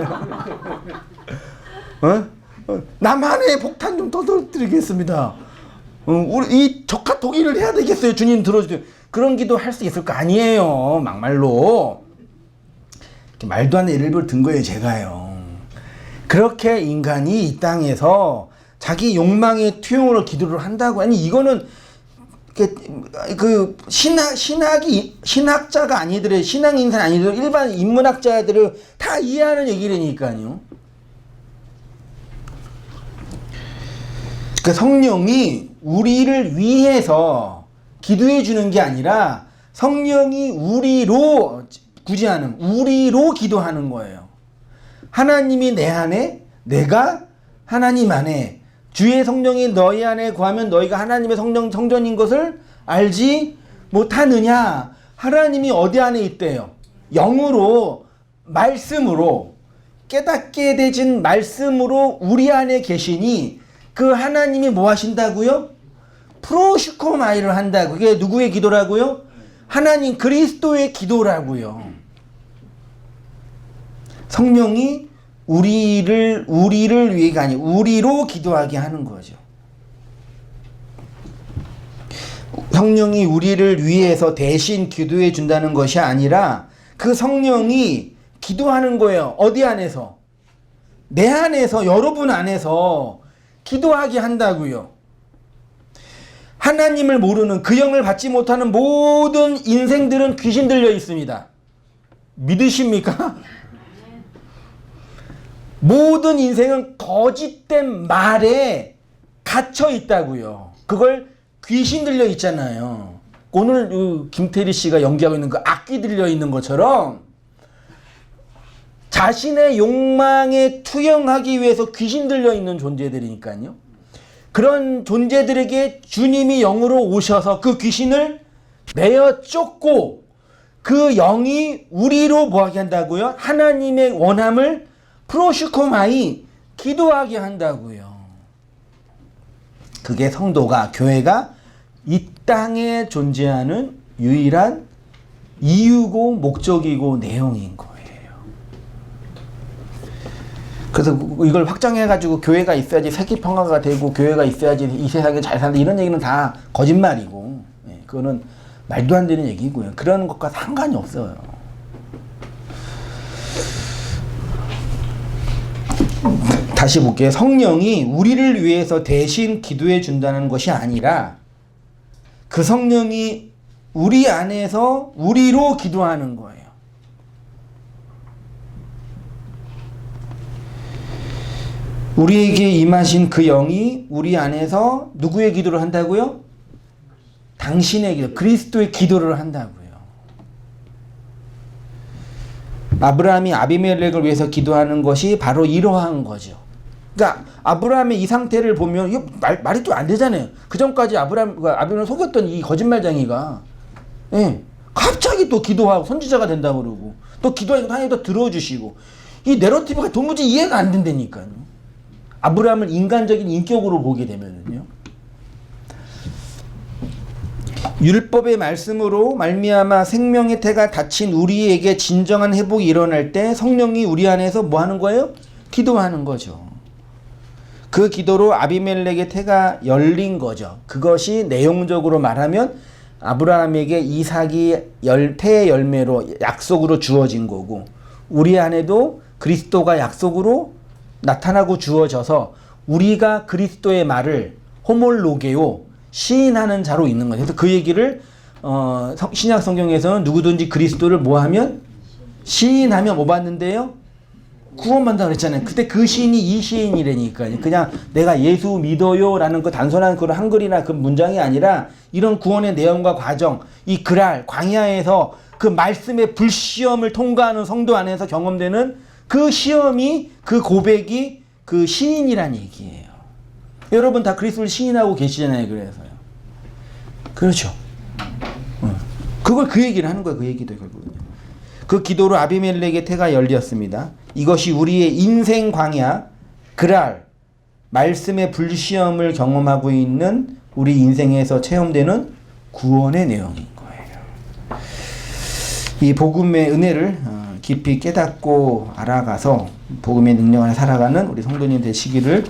남한에 폭탄 좀 터뜨리겠습니다. 우리 이 적화 통일을 해야 되겠어요. 주님 들어주세요. 그런 기도 할 수 있을 거 아니에요. 막말로. 말도 안 되는 예를 든 거예요, 제가요. 그렇게 인간이 이 땅에서 자기 욕망의 투영으로 기도를 한다고. 아니, 이거는 그 신학자가 아니더라도, 신앙인사 아니더라도 일반 인문학자들을 다 이해하는 얘기라니까요. 그 성령이 우리를 위해서 기도해 주는 게 아니라 성령이 우리로 구제하는, 우리로 기도하는 거예요. 하나님이 내 안에, 내가 하나님 안에, 주의 성령이 너희 안에 거하면 너희가 하나님의 성전인 것을 알지 못하느냐. 하나님이 어디 안에 있대요? 영으로, 말씀으로, 깨닫게 되진 말씀으로 우리 안에 계시니 그 하나님이 뭐 하신다고요? 프로슈코마이를 한다. 그게 누구의 기도라고요? 하나님 그리스도의 기도라고요. 성령이 우리를 위해가 아니고 우리로 기도하게 하는 거죠. 성령이 우리를 위해서 대신 기도해 준다는 것이 아니라 그 성령이 기도하는 거예요. 어디 안에서? 내 안에서, 여러분 안에서 기도하게 한다고요. 하나님을 모르는, 그 영을 받지 못하는 모든 인생들은 귀신 들려 있습니다. 믿으십니까? 모든 인생은 거짓된 말에 갇혀 있다고요. 그걸 귀신 들려 있잖아요. 오늘 김태리 씨가 연기하고 있는 그 악귀 들려 있는 것처럼 자신의 욕망에 투영하기 위해서 귀신 들려 있는 존재들이니까요. 그런 존재들에게 주님이 영으로 오셔서 그 귀신을 내어 쫓고 그 영이 우리로 뭐하게 한다고요? 하나님의 원함을 프로슈코마이 기도하게 한다고요. 그게 성도가, 교회가 이 땅에 존재하는 유일한 이유고 목적이고 내용인 거예요. 그래서 이걸 확장해가지고 교회가 있어야지 세계 평화가 되고 교회가 있어야지 이 세상에 잘 산다 이런 얘기는 다 거짓말이고, 그거는 말도 안 되는 얘기고요. 그런 것과 상관이 없어요. 다시 볼게요. 성령이 우리를 위해서 대신 기도해 준다는 것이 아니라 그 성령이 우리 안에서 우리로 기도하는 거예요. 우리에게 임하신 그 영이 우리 안에서 누구의 기도를 한다고요? 당신의 기도, 그리스도의 기도를 한다고요. 아브라함이 아비멜렉을 위해서 기도하는 것이 바로 이러한 거죠. 그러니까 아브라함의 이 상태를 보면 이거 말이 또 안 되잖아요. 그 전까지 아비멜렉을 속였던 이 거짓말쟁이가 갑자기 또 기도하고 선지자가 된다고 그러고 또 기도하니까 하나님 또 들어주시고 이 내러티브가 도무지 이해가 안 된다니까요. 아브라함을 인간적인 인격으로 보게 되면은요. 율법의 말씀으로 말미암아 생명의 태가 닫힌 우리에게 진정한 회복이 일어날 때 성령이 우리 안에서 뭐 하는 거예요? 기도하는 거죠. 그 기도로 아비멜렉의 태가 열린 거죠. 그것이 내용적으로 말하면 아브라함에게 이삭이 태의 열매로 약속으로 주어진 거고 우리 안에도 그리스도가 약속으로 나타나고 주어져서 우리가 그리스도의 말을 호몰로게오 시인하는 자로 있는 거죠. 그래서 그 얘기를 신약 성경에서는 누구든지 그리스도를 뭐하면 시인하면 뭐 받는데요? 구원받는다 그랬잖아요. 그때 그 시인이 이 시인이라니까요. 그냥 내가 예수 믿어요 라는 그 단순한 그런 한글이나 그 문장이 아니라 이런 구원의 내용과 과정, 이 그랄 광야에서 그 말씀의 불시험을 통과하는 성도 안에서 경험되는 그 시험이, 그 고백이 그 시인이란 얘기예요. 여러분 다 그리스도를 시인하고 계시잖아요. 그래서요. 그렇죠. 그걸 그 얘기를 하는 거예요. 그 얘기도 결국은요. 그 기도로 아비멜렉의 태가 열렸습니다. 이것이 우리의 인생 광야, 그랄, 말씀의 불시험을 경험하고 있는 우리 인생에서 체험되는 구원의 내용인 거예요. 이 복음의 은혜를 깊이 깨닫고 알아가서 복음의 능력 안에 살아가는 우리 성도님 되시기를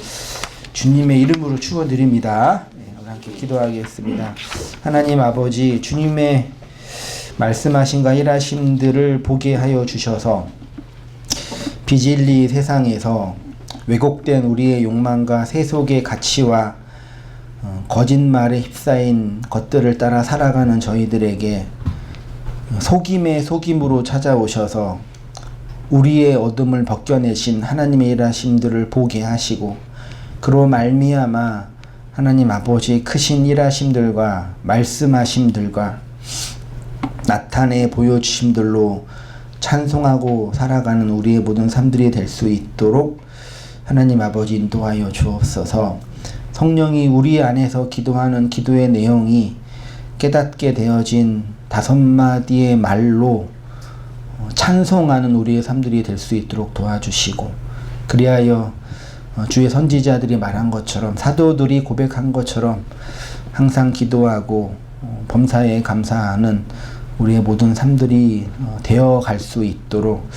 주님의 이름으로 축원드립니다. 우리 함께 기도하겠습니다. 하나님 아버지, 주님의 말씀하신가 일하심들을 보게 하여 주셔서 비진리 세상에서 왜곡된 우리의 욕망과 세속의 가치와 거짓말에 휩싸인 것들을 따라 살아가는 저희들에게 속임의 속임으로 찾아오셔서 우리의 어둠을 벗겨내신 하나님의 일하심들을 보게 하시고 그로 말미암아 하나님 아버지의 크신 일하심들과 말씀하심들과 나타내 보여주심들로 찬송하고 살아가는 우리의 모든 삶들이 될 수 있도록 하나님 아버지 인도하여 주옵소서. 성령이 우리 안에서 기도하는 기도의 내용이 깨닫게 되어진 5마디의 말로 찬송하는 우리의 삶들이 될 수 있도록 도와주시고 그리하여 주의 선지자들이 말한 것처럼 사도들이 고백한 것처럼 항상 기도하고 범사에 감사하는 우리의 모든 삶들이 되어갈 수 있도록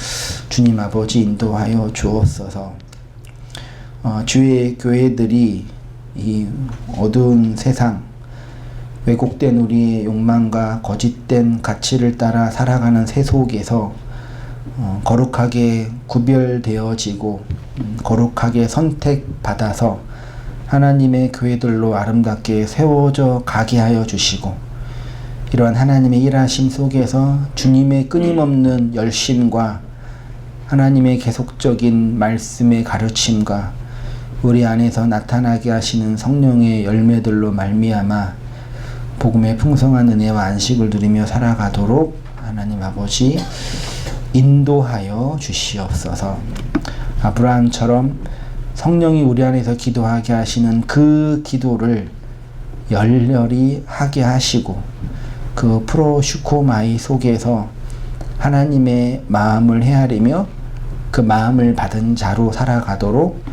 주님 아버지 인도하여 주옵소서. 주의 교회들이 이 어두운 세상 왜곡된 우리의 욕망과 거짓된 가치를 따라 살아가는 세속에서 거룩하게 구별되어지고 거룩하게 선택받아서 하나님의 교회들로 아름답게 세워져 가게 하여 주시고 이러한 하나님의 일하심 속에서 주님의 끊임없는 열심과 하나님의 계속적인 말씀의 가르침과 우리 안에서 나타나게 하시는 성령의 열매들로 말미암아 복음의 풍성한 은혜와 안식을 누리며 살아가도록 하나님 아버지 인도하여 주시옵소서. 아브라함처럼 성령이 우리 안에서 기도하게 하시는 그 기도를 열렬히 하게 하시고 그 프로슈코마이 속에서 하나님의 마음을 헤아리며 그 마음을 받은 자로 살아가도록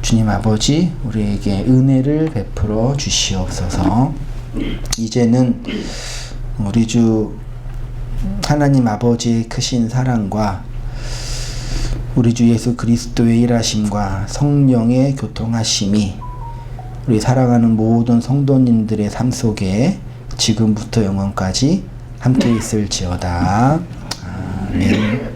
주님 아버지 우리에게 은혜를 베풀어 주시옵소서. 이제는 우리 주 하나님 아버지의 크신 사랑과 우리 주 예수 그리스도의 일하심과 성령의 교통하심이 우리 살아가는 모든 성도님들의 삶 속에 지금부터 영원까지 함께 있을지어다. 아멘.